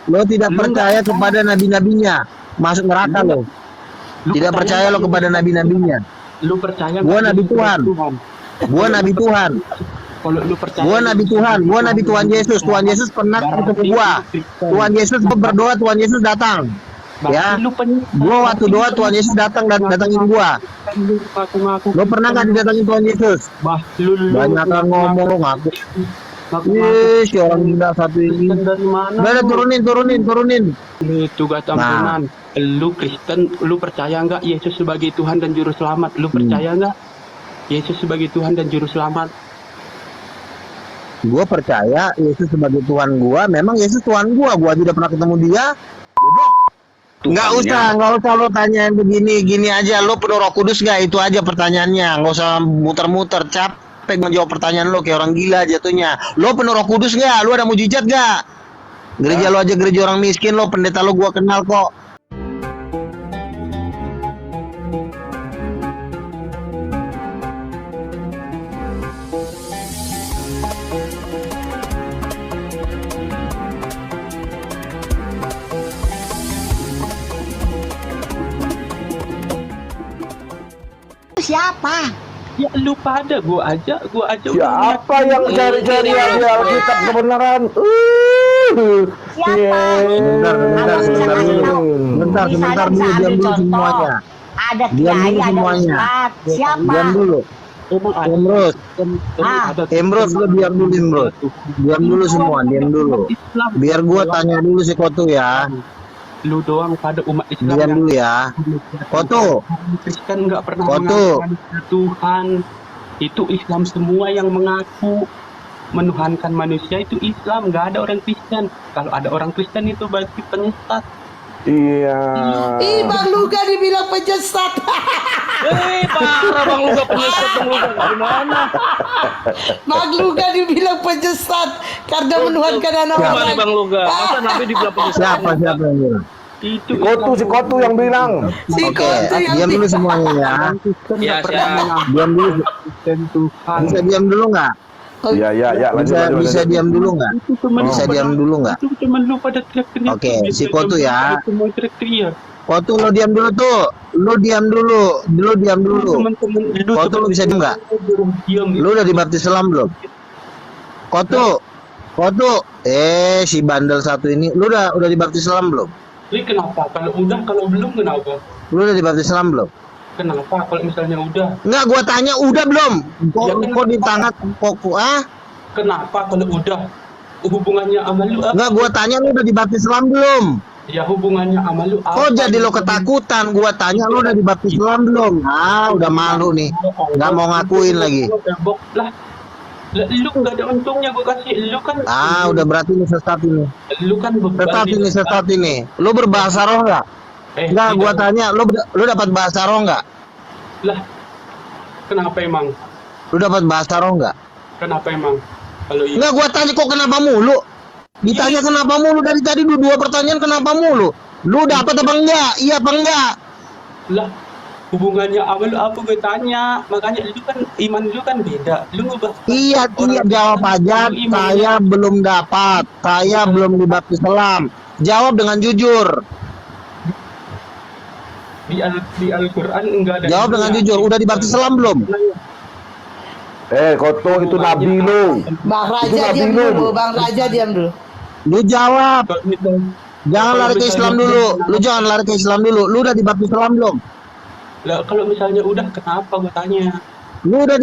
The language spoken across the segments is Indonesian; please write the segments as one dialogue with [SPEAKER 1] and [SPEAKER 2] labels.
[SPEAKER 1] Lo tidak percaya kepada nabi-nabinya, masuk neraka lo. Tidak percaya lo kepada nabi-nabinya.
[SPEAKER 2] Lu percaya?
[SPEAKER 1] Gua nabi Tuhan. Gua nabi Tuhan.
[SPEAKER 2] Kalau lu percaya,
[SPEAKER 1] Gua nabi Tuhan. Gua nabi Tuhan Yesus. Tuhan Yesus pernah ketemu gua. Tuhan Yesus berdoa, Tuhan Yesus datang. Ya. Gua waktu doa Tuhan Yesus datangin gua. Lo pernah nggak didatangin Tuhan Yesus? Banyak yang ngomong lo ngaku. Si orang gila satu ini. Udah turunin.
[SPEAKER 2] Itu gak ampunan. Lu Kristen, lu percaya nggak Yesus sebagai Tuhan dan Juru Selamat? Lu percaya nggak Yesus sebagai Tuhan dan Juru Selamat?
[SPEAKER 1] Gua percaya Yesus sebagai Tuhan gua. Memang Yesus Tuhan gua. Gua tidak pernah ketemu dia. Bodoh. Nggak usah lo tanyain gini aja. Lo penuh Roh Kudus gak? Itu aja pertanyaannya. Nggak usah muter-muter. Capek menjawab pertanyaan lo kayak orang gila jatuhnya. Lo penuh Roh Kudus gak? Lo ada mujizat gak? Gereja lo aja gereja orang miskin lo. Pendeta lo gua kenal kok.
[SPEAKER 3] Siapa?
[SPEAKER 2] Ya lu pada gua aja
[SPEAKER 4] siapa yang cari-cari di Alkitab kebenaran?
[SPEAKER 3] Siapa?
[SPEAKER 1] Sebentar dulu, diam dulu semuanya.
[SPEAKER 3] Ada
[SPEAKER 1] Diam
[SPEAKER 3] kiai,
[SPEAKER 1] dulu
[SPEAKER 3] ada
[SPEAKER 1] semuanya.
[SPEAKER 3] ustad. Siapa?
[SPEAKER 1] Diam dulu. Emrus, lo diam dulu, Emrus. Diam dulu semua, diam dulu. Biar gua tanya dulu si Kotu ya.
[SPEAKER 2] Lu doang pada umat Islam.
[SPEAKER 1] Diam dulu ya. Kotu.
[SPEAKER 2] Kristen nggak pernah
[SPEAKER 1] Kotu.
[SPEAKER 2] mengaku Tuhan. Itu Islam semua yang mengaku menuhankan manusia, itu Islam. Nggak ada orang Kristen. Kalau ada orang Kristen itu berarti penyesat.
[SPEAKER 4] Iya.
[SPEAKER 5] Ih, Bang Luga dibilang penyesat.
[SPEAKER 2] Parah Bang Luga penyesat. Bang Luga gimana?
[SPEAKER 5] Bang Luga dibilang penyesat karena menuhankan anak orang.
[SPEAKER 2] Bang Luga, masa Nabi dibilang penyesat?
[SPEAKER 1] Siapa yang bilang?
[SPEAKER 2] Itu
[SPEAKER 4] Si Kotu yang bilang.
[SPEAKER 5] Si
[SPEAKER 1] Oke,
[SPEAKER 5] Kotu yang
[SPEAKER 1] diam dulu semuanya ya.
[SPEAKER 2] Ya,
[SPEAKER 1] Diam dulu.
[SPEAKER 2] Tuhan.
[SPEAKER 1] Bisa diam dulu nggak?
[SPEAKER 4] Ya,
[SPEAKER 1] Bisa diam dulu nggak? Bisa diam dulu nggak?
[SPEAKER 2] Itu cuma lu pada teriak-teriak.
[SPEAKER 1] Oke, si Kotu ya.
[SPEAKER 2] Semua teriak-teriak.
[SPEAKER 1] Kotu lo diam dulu tuh. Lo diam dulu.
[SPEAKER 2] Teman-teman itu
[SPEAKER 1] Kotu lo bisa diam nggak?
[SPEAKER 2] diam.
[SPEAKER 1] Lu udah dibaptis Islam belum? Kotu. Si bandel satu ini, lu udah dibaptis Islam belum?
[SPEAKER 2] Ini kenapa? Kalau udah, kalau belum kenapa?
[SPEAKER 1] Lu udah dibaptis Islam belum?
[SPEAKER 2] Kenapa? Kalau misalnya udah.
[SPEAKER 1] Enggak, gua tanya udah belum? Kok di tangan
[SPEAKER 2] Kenapa kalau udah? Hubungannya sama lu apa?
[SPEAKER 1] Enggak, gua tanya lu udah dibaptis Islam belum?
[SPEAKER 2] Ya hubungannya sama lu apa?
[SPEAKER 1] Kok jadi lo ketakutan? Gua tanya lu udah dibaptis Islam belum? Udah malu nih. Nggak mau ngakuin lagi.
[SPEAKER 2] Lah, lu nggak ada untungnya gua kasih. Lu kan.
[SPEAKER 1] Udah berarti ini sesat ini.
[SPEAKER 2] Lu kan
[SPEAKER 1] Sesat ini. Lu berbahasa roh nggak? Enggak, gua tanya, lu dapat bahasa roh nggak?
[SPEAKER 2] Lah, kenapa emang?
[SPEAKER 1] Lu dapat bahasa roh nggak?
[SPEAKER 2] Kenapa emang? Kalau iya.
[SPEAKER 1] Enggak, gua tanya kok kenapa mulu? Ditanya kenapa mulu dari tadi dua pertanyaan kenapa mulu? Lu dapat apa enggak? Iya apa enggak?
[SPEAKER 2] Lah, hubungannya sama lu apa gue tanya? Makanya lu kan iman lu kan beda. Lu ngubah.
[SPEAKER 1] Iya, jawab aja. Saya belum dapat. Saya belum dibaptis Islam. Jawab dengan jujur.
[SPEAKER 2] Di Al-Qur'an enggak ada.
[SPEAKER 1] Jawab dengan jujur. Udah dibaptis Islam belum?
[SPEAKER 4] Kotu itu nabi lu.
[SPEAKER 5] Bang Raja diam dulu. Bang Raja diam dulu.
[SPEAKER 1] Lu jawab. Jangan lari ke Islam dulu. Lu udah dibaptis Islam belum?
[SPEAKER 2] Lah, kalau misalnya udah, kenapa gue tanya?
[SPEAKER 1] Lu udah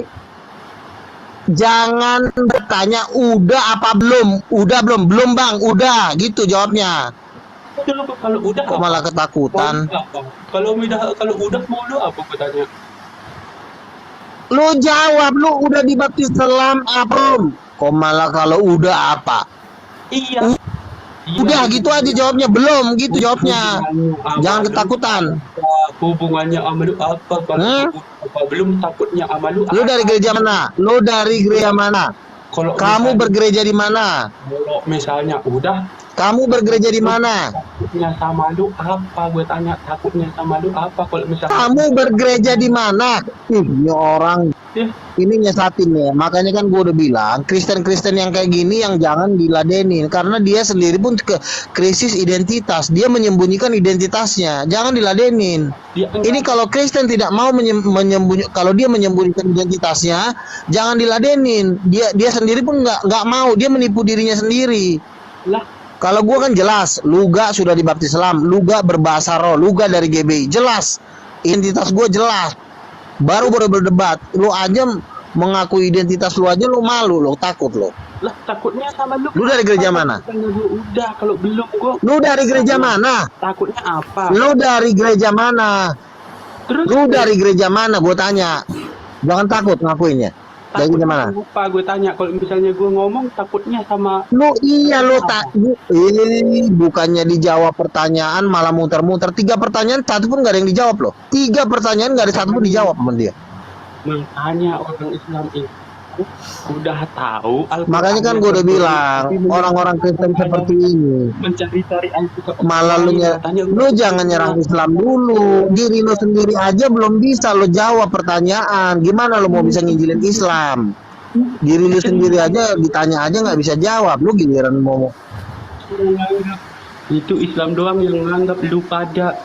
[SPEAKER 1] Jangan bertanya udah apa belum. Udah belum? Belum Bang. Udah. Gitu jawabnya.
[SPEAKER 2] Kalau udah
[SPEAKER 1] Kok malah ketakutan?
[SPEAKER 2] Kalau udah mau lu apa gue tanya?
[SPEAKER 1] Lu jawab, lu udah dibaptis Islam apa belum? Kok malah kalau udah apa?
[SPEAKER 2] Iya.
[SPEAKER 1] Udah gitu aja jawabnya, belum gitu jawabnya. Jangan ketakutan.
[SPEAKER 2] Hubungannya sama lu apa? Apa belum takutnya sama lu?
[SPEAKER 1] Lu dari gereja mana? Kamu bergereja di mana?
[SPEAKER 2] Kalau misalnya udah,
[SPEAKER 1] Kamu bergereja di mana?
[SPEAKER 2] takutnya sama lu apa? Gue tanya takutnya sama lu apa? Kalau misalnya
[SPEAKER 1] Kamu bergereja di mana? Ini orang
[SPEAKER 2] Ya.
[SPEAKER 1] Ini nyesatin ya. Makanya kan gue udah bilang Kristen-Kristen yang kayak gini yang jangan diladenin karena dia sendiri pun ke krisis identitas. Dia menyembunyikan identitasnya. Jangan diladenin.
[SPEAKER 2] Dia
[SPEAKER 1] Ini kalau Kristen tidak mau kalau dia menyembunyikan identitasnya, jangan diladenin. Dia sendiri pun nggak mau. Dia menipu dirinya sendiri.
[SPEAKER 2] lah.
[SPEAKER 1] Kalau gua kan jelas, Luga sudah dibaptis Islam, Luga berbahasa roh, Luga dari GBI, jelas. Identitas gua jelas. Baru berdebat, lu aja mengakui identitas lu aja lu malu, lu takut lu.
[SPEAKER 2] Lah takutnya sama lu.
[SPEAKER 1] Lu dari gereja mana?
[SPEAKER 2] Udah kalau belum gua.
[SPEAKER 1] Lu dari gereja mana?
[SPEAKER 2] Takutnya apa?
[SPEAKER 1] Lu dari gereja mana?
[SPEAKER 2] Terus
[SPEAKER 1] Lu dari gereja mana? Gua tanya. Jangan takut ngakuinnya. Dari gereja mana?
[SPEAKER 2] Lupa gue tanya kalau misalnya gue ngomong takutnya sama
[SPEAKER 1] Lu iya lu tak bukannya dijawab pertanyaan malah muter-muter. 3 pertanyaan satu pun gak ada yang dijawab loh. 3 pertanyaan gak ada satu pun dijawab sama dia.
[SPEAKER 2] makanya orang Islam itu udah tahu Al-Quran.
[SPEAKER 1] Makanya kan gue udah bilang orang-orang Kristen seperti ini
[SPEAKER 2] mencari-cari Alkitab.
[SPEAKER 1] malah lu jangan nyerang Islam dulu. Diri lu sendiri aja belum bisa lu jawab pertanyaan. Gimana lu mau bisa nginjilin Islam? Diri lu sendiri aja ditanya aja nggak bisa jawab. Lu giliran mau
[SPEAKER 2] Itu Islam doang yang menganggap lu pada.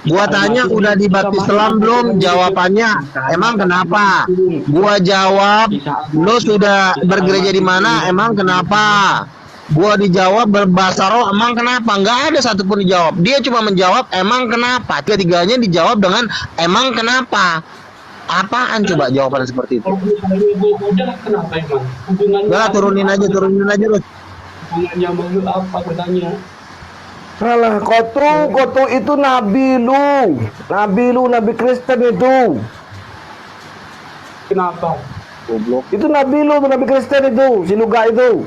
[SPEAKER 1] gua tanya udah dibaptis Islam belum? Jawabannya emang kenapa? Gua jawab lu sudah bergereja di mana? Emang kenapa? Gua dijawab berbahasa roh, emang kenapa? Nggak ada satupun dijawab. Dia cuma menjawab emang kenapa. Tiga-tiganya dijawab dengan emang kenapa. Apaan coba jawaban seperti itu?
[SPEAKER 2] Udah kenapa emang? Hubungannya
[SPEAKER 1] Udah turunin aja lu.
[SPEAKER 2] hubungannya sama lu apa katanya?
[SPEAKER 4] Salah, Kotu itu nabi lu, nabi Kristen itu.
[SPEAKER 2] Kenapa?
[SPEAKER 1] Goblok.
[SPEAKER 4] Itu nabi lu, nabi Kristen itu, si Luga itu.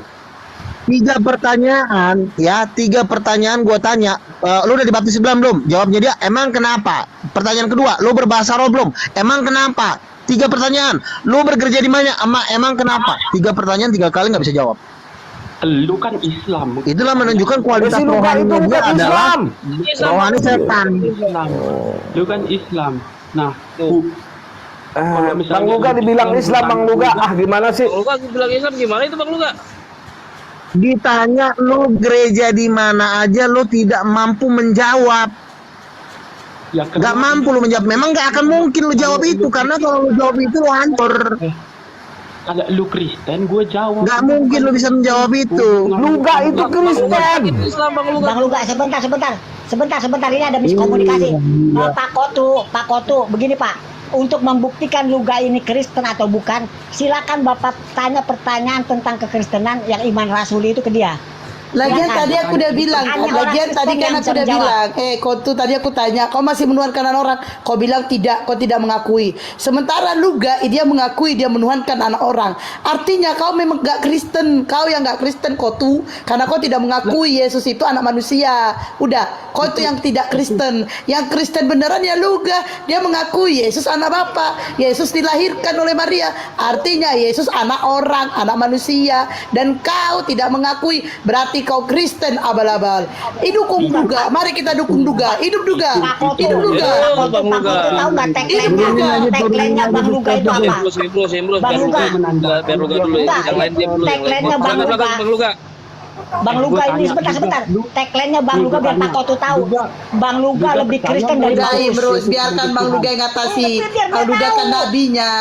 [SPEAKER 1] 3 pertanyaan ya, 3 pertanyaan gua tanya. Lu udah dibaptis Islam belum? Jawabnya dia emang kenapa? Pertanyaan kedua, lu berbahasa roh belum? Emang kenapa? 3 pertanyaan. Lu bergereja di mana? Emang kenapa? 3 pertanyaan 3 kali nggak bisa jawab.
[SPEAKER 2] Lu kan Islam.
[SPEAKER 1] Itulah menunjukkan kualitas
[SPEAKER 4] Si Luga itu
[SPEAKER 1] rohaninya dia
[SPEAKER 4] bukan
[SPEAKER 1] adalah
[SPEAKER 4] Islam.
[SPEAKER 1] rohani setan.
[SPEAKER 2] Islam. Lu kan Islam. Nah,
[SPEAKER 4] Bang Luga dibilang Islam, Bang Luga. Ah, gimana sih?
[SPEAKER 3] Luga bilang Islam gimana itu Bang Luga?
[SPEAKER 1] Ditanya lu gereja di mana aja lu tidak mampu menjawab.
[SPEAKER 2] ya
[SPEAKER 1] Gak mampu lu menjawab. Memang gak akan mungkin lu jawab itu karena kalau lu jawab itu lu hancur.
[SPEAKER 2] Kalau lu Kristen, gue jawab.
[SPEAKER 1] Gak mungkin lu bisa menjawab itu.
[SPEAKER 4] Luga itu Kristen.
[SPEAKER 3] Islam Bang Luga.
[SPEAKER 6] Bang Luga, sebentar, ini ada miskomunikasi. Pak Kotu, begini Pak. Untuk membuktikan Luga ini Kristen atau bukan, silakan Bapak tanya pertanyaan tentang kekristenan yang iman rasuli itu ke dia.
[SPEAKER 5] Lagian
[SPEAKER 6] Silakan.
[SPEAKER 5] tadi aku udah bilang,
[SPEAKER 6] Hanya orang
[SPEAKER 5] lagian
[SPEAKER 6] Kristen
[SPEAKER 5] tadi kan
[SPEAKER 6] yang
[SPEAKER 5] aku
[SPEAKER 6] bisa
[SPEAKER 5] udah
[SPEAKER 6] menjawab.
[SPEAKER 5] bilang, kau tuh tadi aku tanya, kau masih menuhankan anak orang, kau bilang tidak, kau tidak mengakui. Sementara Luga, dia mengakui dia menuhankan anak orang. Artinya kau memang gak Kristen, kau yang gak Kristen kau tuh, karena kau tidak mengakui Yesus itu anak manusia. Udah, kau tuh yang tidak Kristen. Yang Kristen beneran ya Luga, dia mengakui Yesus anak Bapa, Yesus dilahirkan oleh Maria. Artinya Yesus anak orang, anak manusia, dan kau tidak mengakui, berarti kau Kristen abal-abal. Dukung Duga, mari kita dukung Duga. Hidup Duga,
[SPEAKER 6] Pak Kotu,
[SPEAKER 5] hidup Duga.
[SPEAKER 6] Pak Kotu tahu nggak tagline-nya Bang Luga itu apa?
[SPEAKER 3] Embrus.
[SPEAKER 6] Bang Luga.
[SPEAKER 3] Biar Luga dulu ya. Yang lain dia dulu.
[SPEAKER 6] Tagline-nya Bang Luga.
[SPEAKER 3] Bang Luga.
[SPEAKER 6] Bang Luga ini sebentar. Tagline-nya Bang Luga biar Pak Kotu tahu. Bang Luga lebih Kristen dari
[SPEAKER 5] Udah
[SPEAKER 6] Bang
[SPEAKER 5] Imrus, biarkan Bang Luga yang ngatasi.
[SPEAKER 6] Biar dia
[SPEAKER 5] Kalau Luga kan
[SPEAKER 6] tahu.
[SPEAKER 5] nabinya.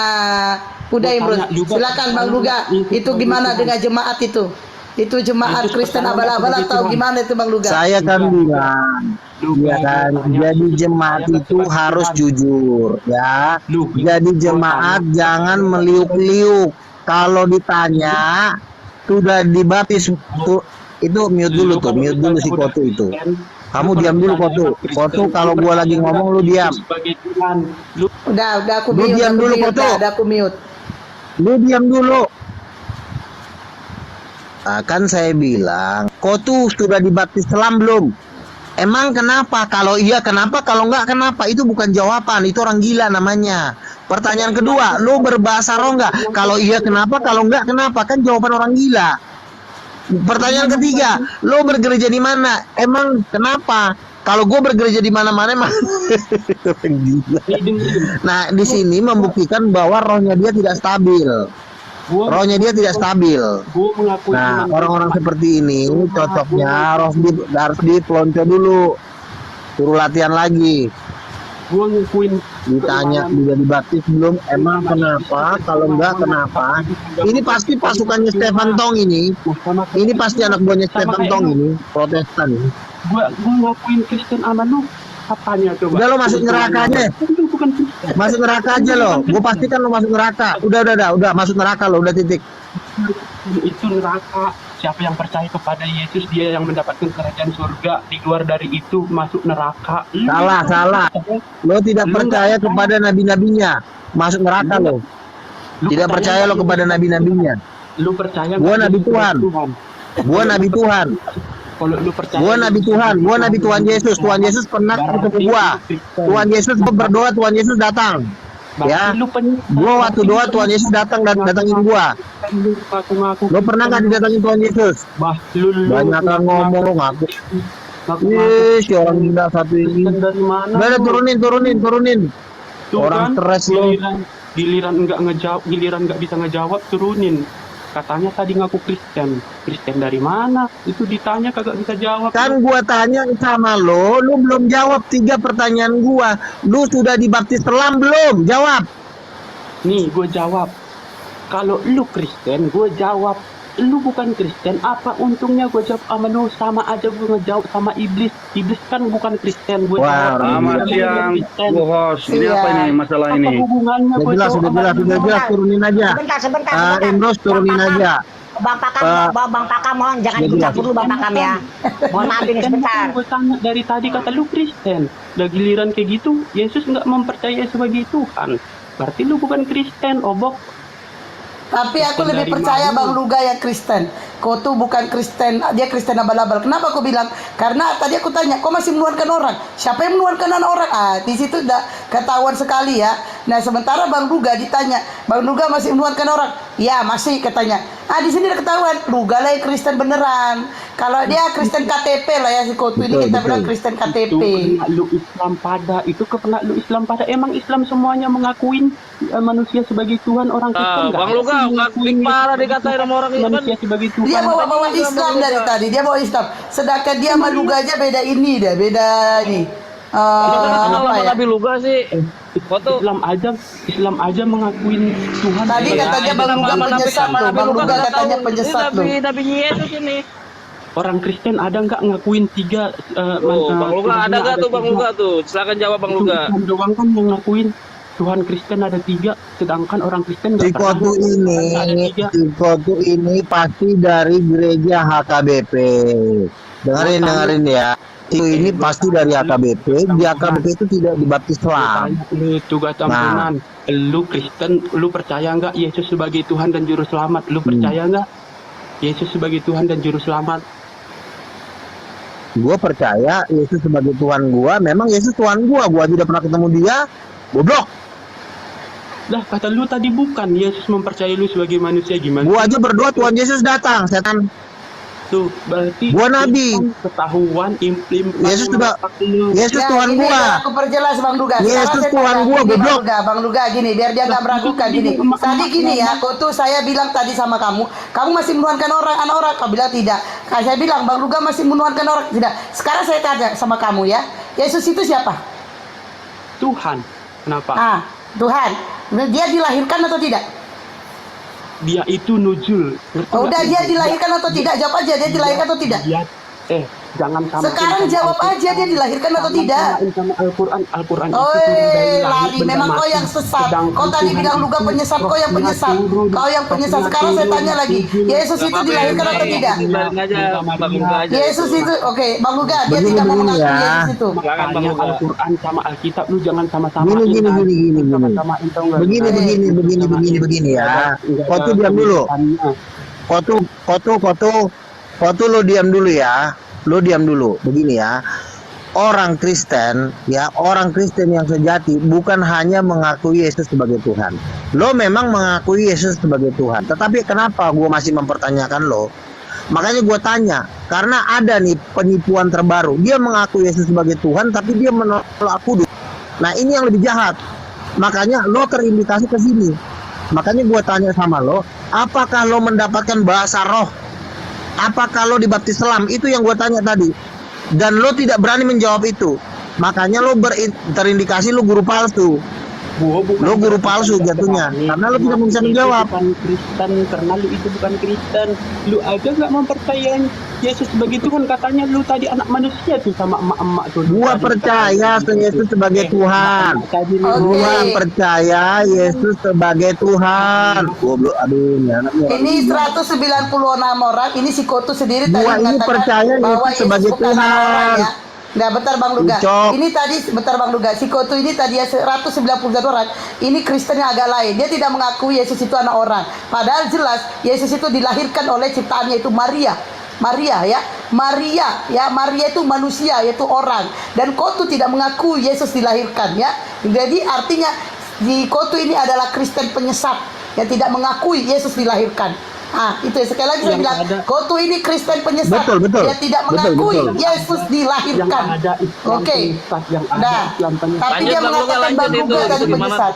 [SPEAKER 5] Udah Imrus, silakan Bang Luga. Itu gimana dengan jemaat itu? Itu jemaat Kristen abal-abal atau gimana itu Bang Luga?
[SPEAKER 1] Saya kan bilang, ya kan, jadi jemaat itu harus jujur, ya. Jadi jemaat jangan meliuk-liuk. Kalau ditanya, sudah dibaptis, itu mute dulu tuh, mute dulu si Kotu itu. Kamu diam dulu Kotu, kalau gua lagi ngomong lu diam.
[SPEAKER 2] Sebagai Tuhan, lu
[SPEAKER 5] Udah aku
[SPEAKER 1] Lu
[SPEAKER 5] mute.
[SPEAKER 1] diam dulu, Kotu.
[SPEAKER 5] Udah aku mute.
[SPEAKER 1] Lu diam dulu. Kan saya bilang, Kotu sudah dibaptis Islam belum? Emang kenapa? Kalau iya kenapa? Kalau enggak kenapa? Itu bukan jawaban, itu orang gila namanya. Pertanyaan kedua, lu berbahasa roh enggak? Kalau iya kenapa? Kalau enggak kenapa? Kan jawaban orang gila. Pertanyaan ketiga, lu bergereja di mana? Emang kenapa? Kalau gue bergereja di mana-mana mah gila.
[SPEAKER 2] Nih dengerin.
[SPEAKER 1] Nah, di sini membuktikan bahwa rohnya dia tidak stabil. Rohnya dia tidak stabil.
[SPEAKER 2] Gue mengakui
[SPEAKER 1] Nah,
[SPEAKER 2] iman
[SPEAKER 1] orang-orang
[SPEAKER 2] gua.
[SPEAKER 1] seperti ini cocoknya harus dipelonco dulu. Suruh latihan lagi.
[SPEAKER 2] Gue ngakuin
[SPEAKER 1] Ditanya udah dibaptis belum? Emang kenapa? Kalau enggak kenapa? Ini pasti pasukannya Stefan Tong ini. Ini pasti anak buahnya Stefan Tong ini, Protestan.
[SPEAKER 2] Gue ngakuin Kristen sama lu. Apanya coba?
[SPEAKER 1] Udah lo masuk neraka aja.
[SPEAKER 2] Itu bukan Kristen.
[SPEAKER 1] Masuk neraka aja lo. Gue pastikan lo masuk neraka. Udah masuk neraka lo, udah titik.
[SPEAKER 2] Itu neraka. Siapa yang percaya kepada Yesus, dia yang mendapatkan kerajaan surga. Di luar dari itu masuk neraka.
[SPEAKER 1] Salah. Lo tidak percaya kepada nabi-nabinya, masuk neraka lo. Tidak percaya lo kepada nabi-nabinya.
[SPEAKER 2] Lu percaya?
[SPEAKER 1] Gua
[SPEAKER 2] nggak
[SPEAKER 1] nabi
[SPEAKER 2] Yesus
[SPEAKER 1] Tuhan. Gua nabi Tuhan.
[SPEAKER 2] Kalau lu percaya,
[SPEAKER 1] Gua nabi Tuhan. Gua nabi Tuhan Yesus. Tuhan Yesus pernah ketemu gua. Tuhan Yesus berdoa, Tuhan Yesus datang. Ya. Gua waktu doa Tuhan Yesus datangin gua. Lo pernah nggak didatangin Tuhan Yesus? Banyak yang ngomong lo ngaku. Si orang gila satu ini.
[SPEAKER 2] Dari mana?
[SPEAKER 1] Udah turunin.
[SPEAKER 2] Tuh
[SPEAKER 1] Orang
[SPEAKER 2] kan,
[SPEAKER 1] stres lo.
[SPEAKER 2] giliran enggak ngejawab, giliran enggak bisa ngejawab, turunin. Katanya tadi ngaku Kristen. Kristen dari mana? Itu ditanya kagak bisa jawab.
[SPEAKER 1] Kan gua tanya sama lo belum jawab 3 pertanyaan gua. Lu sudah dibaptis selam belum? Jawab.
[SPEAKER 2] Nih, gue jawab. Kalau lu Kristen, gue jawab. Lu bukan Kristen, apa untungnya gue jawab sama lu? Sama aja gue ngejawab sama iblis. Iblis kan bukan Kristen, gue
[SPEAKER 1] Wah,
[SPEAKER 2] jawab.
[SPEAKER 7] Selamat
[SPEAKER 2] Iblis
[SPEAKER 7] siang,
[SPEAKER 2] Kristen.
[SPEAKER 7] Bu Host. Ini
[SPEAKER 5] Iya.
[SPEAKER 7] apa ini masalah
[SPEAKER 2] Apa
[SPEAKER 7] ini?
[SPEAKER 2] hubungannya
[SPEAKER 1] Udah
[SPEAKER 2] gue
[SPEAKER 1] jelas,
[SPEAKER 2] jawab
[SPEAKER 1] udah
[SPEAKER 2] sama
[SPEAKER 1] jelas, turunin aja.
[SPEAKER 6] Sebentar.
[SPEAKER 1] Imros turunin aja.
[SPEAKER 6] Bang Pakam, Bang Pakam mohon jangan
[SPEAKER 1] Jadi
[SPEAKER 6] ikut
[SPEAKER 1] lah.
[SPEAKER 6] campur dulu Bang Pakam ya. Mohon maaf ini sebentar.
[SPEAKER 2] Gue tanya dari tadi kata lu Kristen. Udah giliran kayak gitu, Yesus nggak mempercayai sebagai Tuhan. Berarti lu bukan Kristen, obok.
[SPEAKER 5] Tapi aku
[SPEAKER 2] Kristen
[SPEAKER 5] lebih
[SPEAKER 2] dari
[SPEAKER 5] percaya
[SPEAKER 2] mana?
[SPEAKER 5] Bang Luga yang Kristen. Kau tuh bukan Kristen, dia Kristen abal-abal. Kenapa aku bilang? Karena tadi aku tanya, kau masih menuhankan orang. Siapa yang menuhankan orang? Di situ udah ketahuan sekali ya. Nah, sementara Bang Luga ditanya, Bang Luga masih menuhankan orang? Ya, masih katanya. Di sini udah ketahuan, Luga lah yang Kristen beneran. Kalau dia Kristen KTP lah ya, si Kotu ini kita bilang Kristen KTP.
[SPEAKER 2] Itu kena lu Islam pada. Itu kena lu Islam pada. Emang Islam semuanya mengakuin manusia sebagai Tuhan, orang Kristen nggak
[SPEAKER 3] Bang
[SPEAKER 2] ada
[SPEAKER 3] Luga,
[SPEAKER 2] sih mengakuin
[SPEAKER 3] parah
[SPEAKER 2] Yesus
[SPEAKER 3] dikatain sama orang Islam.
[SPEAKER 2] manusia sebagai Tuhan.
[SPEAKER 5] Dia bawa Islam dari tadi, dia bawa Islam. Sedangkan dia sama Luga aja beda ini dah, beda ini.
[SPEAKER 3] Kenal
[SPEAKER 5] Apa
[SPEAKER 3] sama
[SPEAKER 5] ya?
[SPEAKER 3] Nabi Luga sih. Foto.
[SPEAKER 2] Islam aja mengakuin Tuhan.
[SPEAKER 5] Tadi
[SPEAKER 3] Iya,
[SPEAKER 5] katanya
[SPEAKER 3] itu
[SPEAKER 5] Bang
[SPEAKER 3] sama
[SPEAKER 5] Luga
[SPEAKER 3] Nabi
[SPEAKER 5] penyesat
[SPEAKER 3] sama
[SPEAKER 5] tuh.
[SPEAKER 3] Nabi
[SPEAKER 5] Bang
[SPEAKER 3] Luga
[SPEAKER 5] Luga
[SPEAKER 3] nggak
[SPEAKER 5] katanya
[SPEAKER 3] tahu.
[SPEAKER 5] penyesat
[SPEAKER 3] Ini
[SPEAKER 5] tuh.
[SPEAKER 3] Nabi Yesus ini.
[SPEAKER 2] Orang Kristen ada nggak ngakuin 3
[SPEAKER 3] Bang Luga ada nggak tuh Bang Luga tuh? Silakan jawab Bang Luga.
[SPEAKER 2] Islam doang kan yang ngakuin Tuhan Kristen ada 3, sedangkan orang Kristen
[SPEAKER 1] Si
[SPEAKER 2] nggak pernah
[SPEAKER 1] Kotu
[SPEAKER 2] ada 3.
[SPEAKER 1] si Kotu ini pasti dari gereja HKBP. Dengerin ya. Itu ini pasti dari HKBP. Di HKBP itu tidak dibaptis selam.
[SPEAKER 2] Lu juga campuran. Lu Kristen, lu percaya nggak Yesus sebagai Tuhan dan Juru Selamat? Lu percaya nggak Yesus sebagai Tuhan dan Juru Selamat?
[SPEAKER 1] Gue percaya Yesus sebagai Tuhan gua. Memang Yesus Tuhan gua. Gua tidak pernah ketemu dia. Goblok.
[SPEAKER 2] Lah kata lu tadi bukan Yesus mempercayai lu sebagai manusia, gimana?
[SPEAKER 1] Gua aja berdoa Tuhan Yesus datang. Setan.
[SPEAKER 2] Tuh berarti
[SPEAKER 1] Gua nabi.
[SPEAKER 2] ketahuan
[SPEAKER 1] Yesus sudah- Yesus
[SPEAKER 5] Ya,
[SPEAKER 1] Tuhan
[SPEAKER 5] ini
[SPEAKER 1] gua.
[SPEAKER 5] aku perjelas Bang Luga.
[SPEAKER 1] Yesus
[SPEAKER 5] Sekarang saya
[SPEAKER 1] Tuhan
[SPEAKER 5] tanya,
[SPEAKER 1] gua,
[SPEAKER 5] gini,
[SPEAKER 1] goblok.
[SPEAKER 5] Bang Luga gini, biar dia nggak meragukan gini. Tadi gini ya, kau tuh saya bilang tadi sama kamu masih menuhankan orang, anak orang. Kau bilang tidak. Saya bilang Bang Luga masih menuhankan orang, tidak. Sekarang saya tanya sama kamu ya, Yesus itu siapa?
[SPEAKER 2] Tuhan. Kenapa?
[SPEAKER 5] Tuhan. Dia dilahirkan atau tidak?
[SPEAKER 2] Dia itu nujul. Ngerti nggak?
[SPEAKER 5] Udah dia dilahirkan atau tidak? Jawab aja, dia dilahirkan atau tidak?
[SPEAKER 2] Dia, jangan sama.
[SPEAKER 5] Sekarang jawab aja, dia dilahirkan atau tidak?
[SPEAKER 2] Sama Al-Quran
[SPEAKER 5] Oh,
[SPEAKER 2] itu turun dari langit
[SPEAKER 5] lari.
[SPEAKER 2] benda
[SPEAKER 5] Memang kau
[SPEAKER 2] mati.
[SPEAKER 5] yang sesat.
[SPEAKER 2] Sedangkan
[SPEAKER 5] Kau tadi
[SPEAKER 2] Tuhan
[SPEAKER 5] bilang Luga
[SPEAKER 2] itu
[SPEAKER 5] penyesat. Kau yang
[SPEAKER 2] rohnya
[SPEAKER 5] penyesat.
[SPEAKER 2] turun,
[SPEAKER 5] Kau yang penyesat.
[SPEAKER 2] rohnya
[SPEAKER 5] Sekarang saya
[SPEAKER 2] turun,
[SPEAKER 5] tanya lagi.
[SPEAKER 2] turun.
[SPEAKER 5] Yesus itu dilahirkan atau tidak?
[SPEAKER 3] Biarin aja Bang Luga aja.
[SPEAKER 5] Yesus itu, oke, Bang Luga, dia
[SPEAKER 1] Begini,
[SPEAKER 5] tidak mau
[SPEAKER 1] begini
[SPEAKER 5] mengakui
[SPEAKER 1] ya.
[SPEAKER 5] Yesus itu.
[SPEAKER 3] Silakan Bang
[SPEAKER 2] Makanya
[SPEAKER 3] Luga.
[SPEAKER 2] Al-Quran sama Alkitab lu jangan sama-sama.
[SPEAKER 1] Gini. Begini ya. Kau tuh diam dulu. Kotu lo diam dulu ya. Lo diam dulu. Begini ya. Orang Kristen yang sejati bukan hanya mengakui Yesus sebagai Tuhan. Lo memang mengakui Yesus sebagai Tuhan. Tetapi kenapa gue masih mempertanyakan lo? Makanya gue tanya, karena ada nih penipuan terbaru. Dia mengaku Yesus sebagai Tuhan, tapi dia menolak kudus. Nah ini yang lebih jahat. Makanya lo terindikasi ke sini. Makanya gue tanya sama lo, apakah lo mendapatkan bahasa roh? Apakah lo dibaptis selam? Itu yang gue tanya tadi. Dan lo tidak berani menjawab itu. Makanya lo terindikasi lo guru palsu. Lo guru palsu jatuhnya, karena lo tidak bisa menjawab.
[SPEAKER 2] Bukan Kristen, karena lu itu bukan Kristen. Lu aja nggak mempercayai Yesus sebagai Tuhan. Katanya lu tadi anak manusia tuh sama emak-emak tuh.
[SPEAKER 1] Gua percaya Yesus sebagai Tuhan. Gua percaya Yesus sebagai Tuhan. Goblok, aduh ini anaknya.
[SPEAKER 5] Ini 196 orang, ini si Kotu sendiri tadi
[SPEAKER 1] Gua ini
[SPEAKER 5] mengatakan
[SPEAKER 1] percaya
[SPEAKER 5] bahwa
[SPEAKER 1] Yesus sebagai
[SPEAKER 5] bukan anak
[SPEAKER 1] Tuhan.
[SPEAKER 5] orang, ya. Nah, bentar Bang Luga.
[SPEAKER 1] Ucok.
[SPEAKER 5] Ini tadi bentar Bang Luga. Si Kotu ini tadi ya 190 orang. Ini Kristen yang agak lain. Dia tidak mengakui Yesus itu anak orang. Padahal jelas Yesus itu dilahirkan oleh ciptaannya itu Maria. Maria itu manusia, yaitu orang. Dan Kotu tidak mengakui Yesus dilahirkan, ya. Jadi artinya di Kotu ini adalah Kristen penyesat yang tidak mengakui Yesus dilahirkan. Itu sekali lagi saya bilang, Kotu ini Kristen penyesat.
[SPEAKER 1] Betul.
[SPEAKER 5] Dia tidak mengakui
[SPEAKER 1] Betul.
[SPEAKER 5] Yesus dilahirkan. Oke. Nah, tapi dia mengatakan Bang Luga tadi penyesat.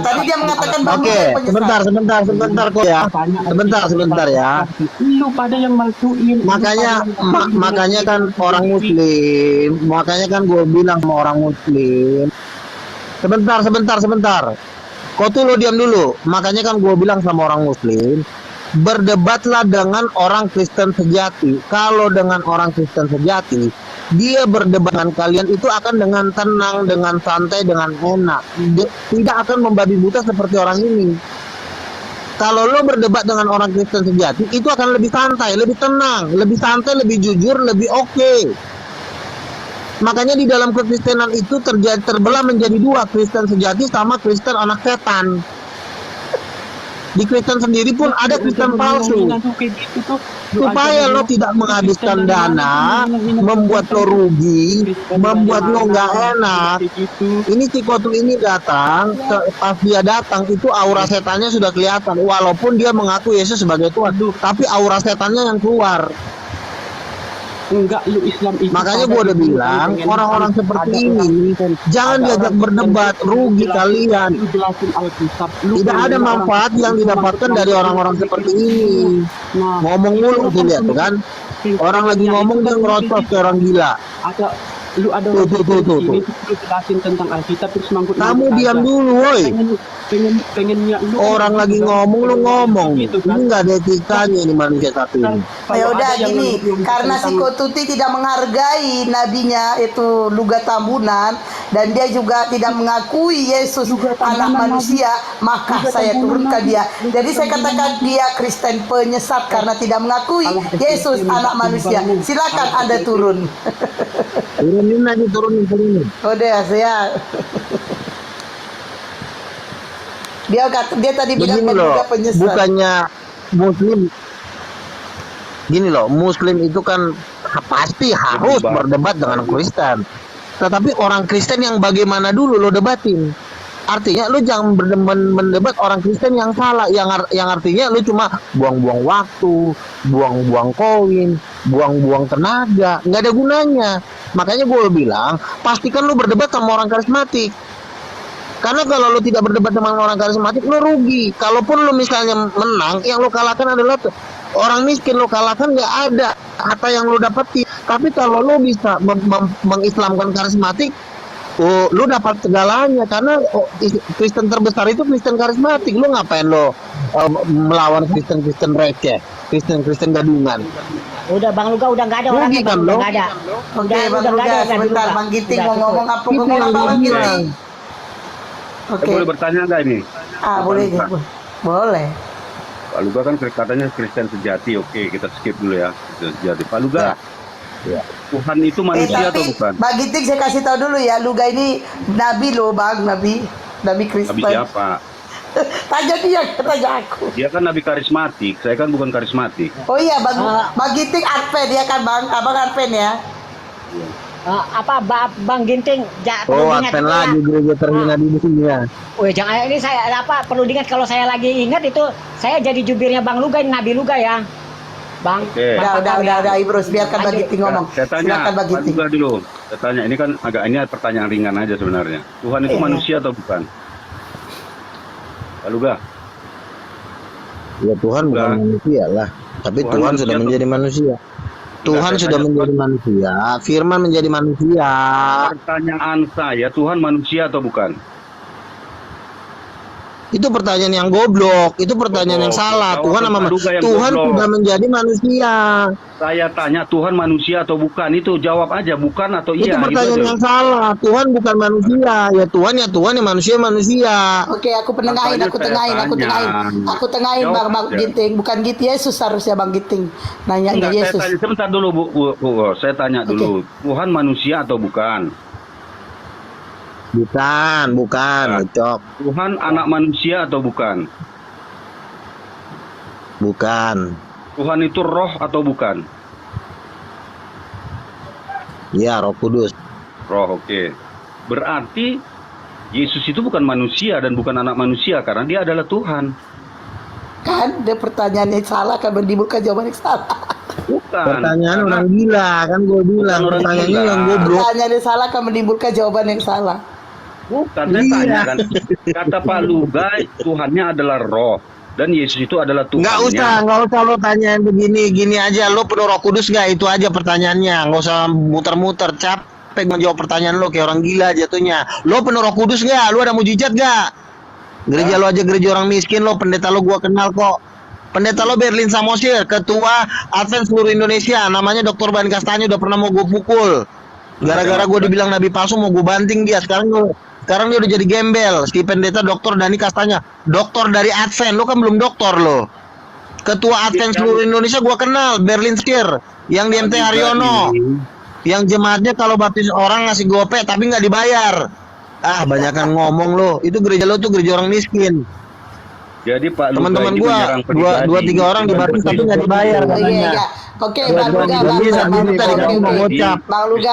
[SPEAKER 5] Tadi dia mengatakan Bang
[SPEAKER 1] Oke,
[SPEAKER 5] Luga penyesat.
[SPEAKER 1] sebentar kok ya. Sebentar ya.
[SPEAKER 2] Lu pada yang malsuin.
[SPEAKER 1] Makanya kan orang Muslim, makanya kan gue bilang sama orang Muslim. Sebentar. Kau tuh lo diam dulu. Makanya kan gue bilang sama orang Muslim, berdebatlah dengan orang Kristen sejati. Kalau dengan orang Kristen sejati, dia berdebat dengan kalian itu akan dengan tenang, dengan santai, dengan enak. Dia tidak akan membabi buta seperti orang ini. Kalau lo berdebat dengan orang Kristen sejati, itu akan lebih santai, lebih tenang, lebih santai, lebih jujur, lebih oke. Makanya di dalam kekristenan itu terbelah menjadi dua, Kristen sejati sama Kristen anak setan. Di Kristen sendiri pun ada Kristen palsu. Supaya lo tidak menghabiskan dana, membuat lo rugi, membuat lo nggak enak. Ini si Kotu ini datang, pas dia datang itu aura setannya sudah kelihatan. Walaupun dia mengaku Yesus sebagai Tuhan, tapi aura setannya yang keluar.
[SPEAKER 2] Enggak, lu Islam itu.
[SPEAKER 1] Makanya gue udah bilang orang-orang seperti ini jangan diajak berdebat, rugi kalian. Tidak ada manfaat yang didapatkan dari orang-orang seperti ini. Ngomong mulu tuh lihat tuh kan. Orang lagi ngomong dia ngerocos kayak orang gila.
[SPEAKER 2] Lu ada
[SPEAKER 1] tuh.
[SPEAKER 2] Lu jelasin tentang Alkitab terus manggut.
[SPEAKER 1] Kamu diam dulu, woi.
[SPEAKER 2] Pengennya lu
[SPEAKER 1] orang lagi ngomong lu ngomong. Ini nggak ada etikanya ini manusia satu ini.
[SPEAKER 5] Ya udah gini, karena si Kotuti tidak menghargai nabinya itu Luga Tambunan dan dia juga tidak mengakui Yesus anak manusia, maka saya turunkan dia. Jadi saya katakan dia Kristen penyesat karena tidak mengakui Yesus anak manusia. Silakan Anda turun.
[SPEAKER 1] Turunin lagi, turunin.
[SPEAKER 5] Udah saya. Dia tadi bilang
[SPEAKER 1] begini loh,
[SPEAKER 5] juga penyesat.
[SPEAKER 1] bukannya Muslim. Gini loh, Muslim itu kan pasti harus berdebat dengan Kristen. Tetapi orang Kristen yang bagaimana dulu lo debatin. Artinya lu jangan mendebat orang Kristen yang salah, yang artinya lu cuma buang-buang waktu, buang-buang koin, buang-buang tenaga, nggak ada gunanya. Makanya gue bilang, pastikan lu berdebat sama orang karismatik. Karena kalau lu tidak berdebat dengan orang karismatik, lu rugi. Kalaupun lu misalnya menang, yang lu kalahkan adalah orang miskin, lu kalahkan nggak ada apa yang lu dapati. Tapi kalau lu bisa mengislamkan karismatik, lu dapat segalanya. Karena Kristen terbesar itu Kristen karismatik. Lu ngapain lo melawan Kristen receh, Kristen gadungan?
[SPEAKER 6] Udah Bang Luga udah nggak ada orangnya,
[SPEAKER 1] kan,
[SPEAKER 6] Bang, udah nggak ada.
[SPEAKER 5] Oke, Bang Luga, sebentar Bang Giting mau ngomong apa?
[SPEAKER 1] Itu yang
[SPEAKER 5] Bang
[SPEAKER 1] gue
[SPEAKER 5] Giting. Oke.
[SPEAKER 7] Boleh bertanya nggak ini?
[SPEAKER 5] Boleh. Boleh.
[SPEAKER 7] Pak Luga kan katanya Kristen sejati, oke kita skip dulu ya. Kristen sejati. Pak Luga, Tuhan itu manusia atau bukan?
[SPEAKER 5] Bang Giting saya kasih tahu dulu ya, Luga ini nabi loh Bang, nabi Kristen.
[SPEAKER 7] Nabi siapa?
[SPEAKER 5] Tanya dia, tanya aku.
[SPEAKER 7] Dia kan nabi karismatik, saya kan bukan karismatik.
[SPEAKER 5] Oh iya Bang Giting Advent ya kan Bang, Abang Advent ya.
[SPEAKER 6] Bang Ginting, perlu
[SPEAKER 1] Oh,
[SPEAKER 6] diingat
[SPEAKER 1] Advent
[SPEAKER 6] itu ya.
[SPEAKER 1] lagi gereja terhina di sini ya.
[SPEAKER 6] Wih, jangan ini saya perlu diingat kalau saya lagi ingat itu saya jadi jubirnya Bang Luga, Nabi Luga ya. Bang.
[SPEAKER 7] Oke.
[SPEAKER 5] Udah, Ibrus, biarkan Bang Giting ngomong.
[SPEAKER 7] Saya tanya,
[SPEAKER 5] Silakan Bang
[SPEAKER 7] Pak
[SPEAKER 5] Giting.
[SPEAKER 7] Luga dulu. Saya tanya, ini kan ini pertanyaan ringan aja sebenarnya. Tuhan itu
[SPEAKER 5] Iya.
[SPEAKER 7] manusia atau bukan? Pak Luga,
[SPEAKER 1] Ya Tuhan bukan
[SPEAKER 7] Enggak.
[SPEAKER 1] manusia lah, tapi
[SPEAKER 7] Tuhan
[SPEAKER 1] Tuhan
[SPEAKER 7] manusia
[SPEAKER 1] sudah
[SPEAKER 7] atau-
[SPEAKER 1] menjadi manusia. Tuhan
[SPEAKER 7] saya
[SPEAKER 1] sudah
[SPEAKER 7] tanya,
[SPEAKER 1] menjadi manusia, Firman menjadi manusia.
[SPEAKER 7] pertanyaan saya, Tuhan manusia atau bukan?
[SPEAKER 1] Itu pertanyaan yang goblok, itu pertanyaan yang
[SPEAKER 7] Goblok.
[SPEAKER 1] salah.
[SPEAKER 7] Jawab
[SPEAKER 1] Tuhan sama
[SPEAKER 7] Paduka yang
[SPEAKER 1] Tuhan
[SPEAKER 7] goblok.
[SPEAKER 1] sudah menjadi manusia.
[SPEAKER 7] Saya tanya Tuhan manusia atau bukan? Itu jawab aja, bukan atau
[SPEAKER 1] Itu
[SPEAKER 7] iya.
[SPEAKER 1] pertanyaan
[SPEAKER 7] Gitu
[SPEAKER 1] yang
[SPEAKER 7] aja.
[SPEAKER 1] salah. Tuhan bukan manusia. Ya Tuhan, ya manusia.
[SPEAKER 5] Oke, aku penengahin,
[SPEAKER 7] Makanya
[SPEAKER 5] aku
[SPEAKER 7] saya
[SPEAKER 5] tengahin.
[SPEAKER 7] tanya.
[SPEAKER 5] Aku tengahin
[SPEAKER 7] Jawab
[SPEAKER 5] Bang
[SPEAKER 7] aja.
[SPEAKER 5] Giting, bukan gitu Yesus harusnya Bang Giting. Nanya
[SPEAKER 7] Enggak,
[SPEAKER 5] Yesus.
[SPEAKER 7] saya tanya sebentar dulu Bu. Saya tanya dulu, Tuhan manusia atau bukan?
[SPEAKER 1] Bukan, Ucok.
[SPEAKER 7] Tuhan anak manusia atau bukan?
[SPEAKER 1] Bukan.
[SPEAKER 7] Tuhan itu roh atau bukan?
[SPEAKER 1] Ya, Roh Kudus.
[SPEAKER 7] Roh, oke. Berarti Yesus itu bukan manusia dan bukan anak manusia karena dia adalah Tuhan.
[SPEAKER 5] Kan dia pertanyaannya salah, kan menimbulkan jawaban yang salah.
[SPEAKER 7] Bukan.
[SPEAKER 1] Pertanyaan
[SPEAKER 7] Karena-
[SPEAKER 1] orang gila, kan gue bilang.
[SPEAKER 7] Bukan orang
[SPEAKER 1] Pertanyaannya
[SPEAKER 7] gila.
[SPEAKER 1] yang goblok.
[SPEAKER 5] Pertanyaan yang salah kan menimbulkan jawaban yang salah.
[SPEAKER 7] Bukan, saya
[SPEAKER 1] Iya.
[SPEAKER 7] tanya kan. Kata Pak Lugai, Tuhannya adalah roh. Dan Yesus itu adalah Tuhannya.
[SPEAKER 1] Nggak usah lo tanyain begini, gini aja. Lo penuh Roh Kudus gak? Itu aja pertanyaannya. Nggak usah muter-muter, capek menjawab pertanyaan lo kayak orang gila jatuhnya. Lo penuh Roh Kudus gak? Lo ada mujizat gak? Gereja lo aja gereja orang miskin lo, pendeta lo gua kenal kok. Pendeta lo Berlin Samosir, ketua Advent seluruh Indonesia, namanya Dr. Ban Kastanya, udah pernah mau gue pukul. Gara-gara gue dibilang nabi palsu mau gue banting dia. Sekarang dia udah jadi gembel. Si pendeta Dr. Dani Kastanya, doktor dari Advent. Lo kan belum doktor lo. Ketua Advent seluruh Indonesia gue kenal, Berlin Skir, yang di MT Haryono, yang jemaatnya kalau baptis orang ngasih gope tapi nggak dibayar. Ah, banyakan ngomong lo. Itu gereja lo tuh gereja orang miskin.
[SPEAKER 7] Jadi Pak Lugai
[SPEAKER 1] Teman-teman
[SPEAKER 7] ini
[SPEAKER 1] gua
[SPEAKER 7] menyerang
[SPEAKER 1] dua
[SPEAKER 7] pribadi.
[SPEAKER 1] tiga orang dibaptis tapi nggak dibayar
[SPEAKER 5] Oh,
[SPEAKER 1] katanya.
[SPEAKER 5] iya. Oke, Bang Luga,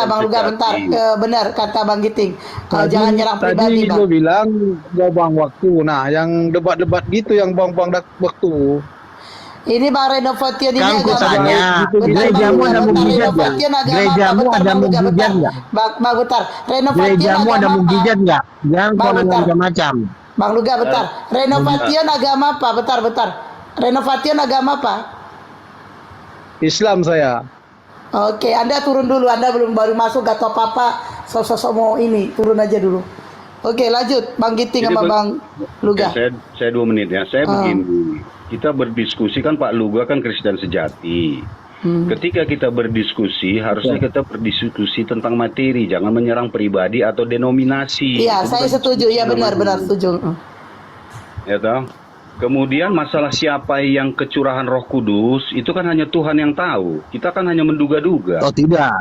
[SPEAKER 5] Bang Luga, bentar. Benar kata Bang Giting. Jangan nyerang pribadi,
[SPEAKER 4] Tadi
[SPEAKER 5] Bang.
[SPEAKER 4] lo bilang buang waktu. Nah, yang debat-debat gitu yang buang-buang waktu.
[SPEAKER 5] Ini Bang Renovatio ini
[SPEAKER 1] Kan ku
[SPEAKER 5] agama.
[SPEAKER 1] tanya,
[SPEAKER 5] Bentar,
[SPEAKER 1] gerejamu
[SPEAKER 5] Bang,
[SPEAKER 1] ada
[SPEAKER 5] bentar,
[SPEAKER 1] mukjizat nggak?
[SPEAKER 5] Renovatio agama
[SPEAKER 1] Gerejamu
[SPEAKER 5] apa? Bentar,
[SPEAKER 1] ada
[SPEAKER 5] Bang Luga,
[SPEAKER 1] mukjizat
[SPEAKER 5] bentar.
[SPEAKER 1] nggak?
[SPEAKER 5] Bang bentar. Renovatio
[SPEAKER 1] Gerejamu ada
[SPEAKER 5] agama apa?
[SPEAKER 1] mukjizat nggak? Jangan
[SPEAKER 5] Bang,
[SPEAKER 1] kau
[SPEAKER 5] bentar.
[SPEAKER 1] macam-macam.
[SPEAKER 5] Bang Luga, bentar. Renovatio agama apa? Bentar. Renovatio agama apa?
[SPEAKER 4] Islam saya.
[SPEAKER 5] Oke, Anda turun dulu. Anda belum baru masuk, gak tau apa-apa. Sosok mau ini, turun aja dulu. Oke, lanjut. Bang Giting
[SPEAKER 7] Jadi
[SPEAKER 5] sama Bang Luga.
[SPEAKER 7] Saya 2 menit ya. Saya begini. Kita berdiskusi kan Pak Luga kan Kristen sejati. Ketika kita berdiskusi, harusnya kita berdiskusi tentang materi, jangan menyerang pribadi atau denominasi.
[SPEAKER 5] Iya,
[SPEAKER 7] Itu
[SPEAKER 5] saya
[SPEAKER 7] bukan
[SPEAKER 5] setuju.
[SPEAKER 7] diskusi
[SPEAKER 5] Iya, benar
[SPEAKER 7] namanya.
[SPEAKER 5] setuju.
[SPEAKER 7] Ya toh? Kemudian masalah siapa yang kecurahan Roh Kudus itu kan hanya Tuhan yang tahu. Kita kan hanya menduga-duga.
[SPEAKER 1] Oh tidak.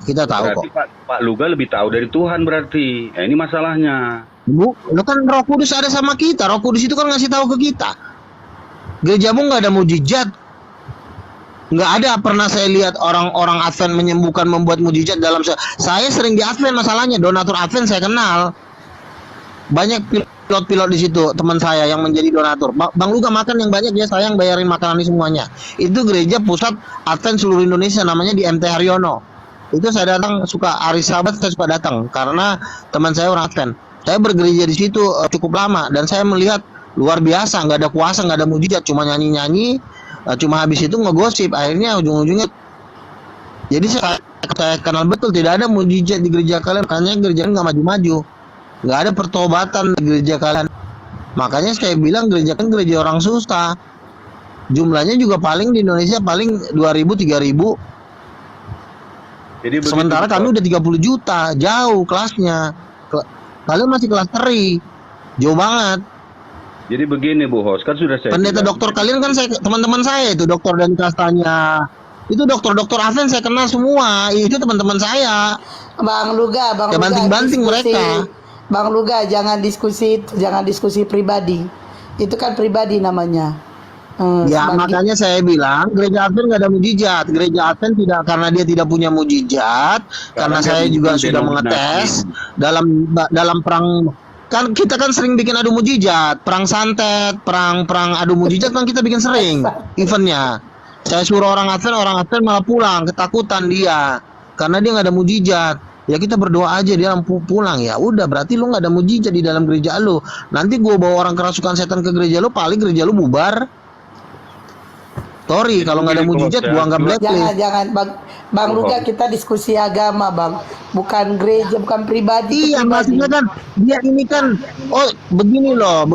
[SPEAKER 1] Kita tahu kok.
[SPEAKER 7] Berarti Pak Luga lebih tahu dari Tuhan berarti. Ini masalahnya.
[SPEAKER 1] Bu, lo kan Roh Kudus ada sama kita. Roh Kudus itu kan ngasih tahu ke kita. Gerejamu nggak ada mujizat. Nggak ada pernah saya lihat orang-orang Advent menyembuhkan, membuat mujizat dalam. Saya sering di Advent masalahnya. Donatur Advent saya kenal. Banyak pilot-pilot di situ teman saya yang menjadi donatur. Bang Luga makan yang banyak ya, saya yang bayarin makanan ini semuanya. Itu gereja pusat Advent seluruh Indonesia, namanya di MT Haryono. Itu saya datang suka hari Sabat, saya suka datang karena teman saya orang Advent. Saya bergereja di situ cukup lama dan saya melihat luar biasa, nggak ada kuasa, nggak ada mujizat, cuma nyanyi-nyanyi, cuma habis itu ngegosip. Akhirnya ujung-ujungnya jadi saya kenal betul tidak ada mujizat di gereja kalian, makanya gereja nggak maju-maju. Nggak ada pertobatan di gereja kalian. Makanya saya bilang gereja kan gereja orang susah. Jumlahnya juga paling di Indonesia paling 2.000 3.000.
[SPEAKER 7] Jadi begitu,
[SPEAKER 1] Sementara
[SPEAKER 7] Pak.
[SPEAKER 1] kami udah 30 juta, jauh kelasnya. Kalian masih kelas 3. Jauh banget.
[SPEAKER 7] Jadi begini Bu Hos, kan sudah saya
[SPEAKER 1] Pendeta
[SPEAKER 7] bilang.
[SPEAKER 1] dokter kalian kan saya teman-teman saya itu dokter dan kastanya. Itu dokter-dokter Advent saya kenal semua. Itu teman-teman saya.
[SPEAKER 5] Bang Luga,
[SPEAKER 1] Ya, banting-banting
[SPEAKER 5] diskusi.
[SPEAKER 1] mereka.
[SPEAKER 5] Bang Luga, jangan diskusi pribadi. Itu kan pribadi namanya.
[SPEAKER 1] Ya
[SPEAKER 5] sebagai
[SPEAKER 1] makanya saya bilang gereja Advent nggak ada mujizat. Gereja Advent tidak, karena dia tidak punya mujizat. Karena
[SPEAKER 7] Karena dia
[SPEAKER 1] saya juga
[SPEAKER 7] bukan
[SPEAKER 1] sudah
[SPEAKER 7] denominasi.
[SPEAKER 1] mengetes dalam perang, kan kita kan sering bikin adu mujizat, perang santet, perang adu mujizat kan kita bikin sering eventnya. Saya suruh orang Advent malah pulang ketakutan dia karena dia nggak ada mujizat. Ya kita berdoa aja dia pulang, ya udah berarti lu nggak ada mujizat di dalam gereja lu. Nanti gua bawa orang kerasukan setan ke gereja lu, paling gereja lu bubar. Sorry, kalau nggak ada mujizat gua nggak blacklist.
[SPEAKER 5] jangan Bang Luga, kita diskusi agama Bang, bukan gereja, bukan pribadi.
[SPEAKER 1] Iya,
[SPEAKER 5] itu pribadi.
[SPEAKER 1] maksudnya kan dia ini kan, oh begini loh,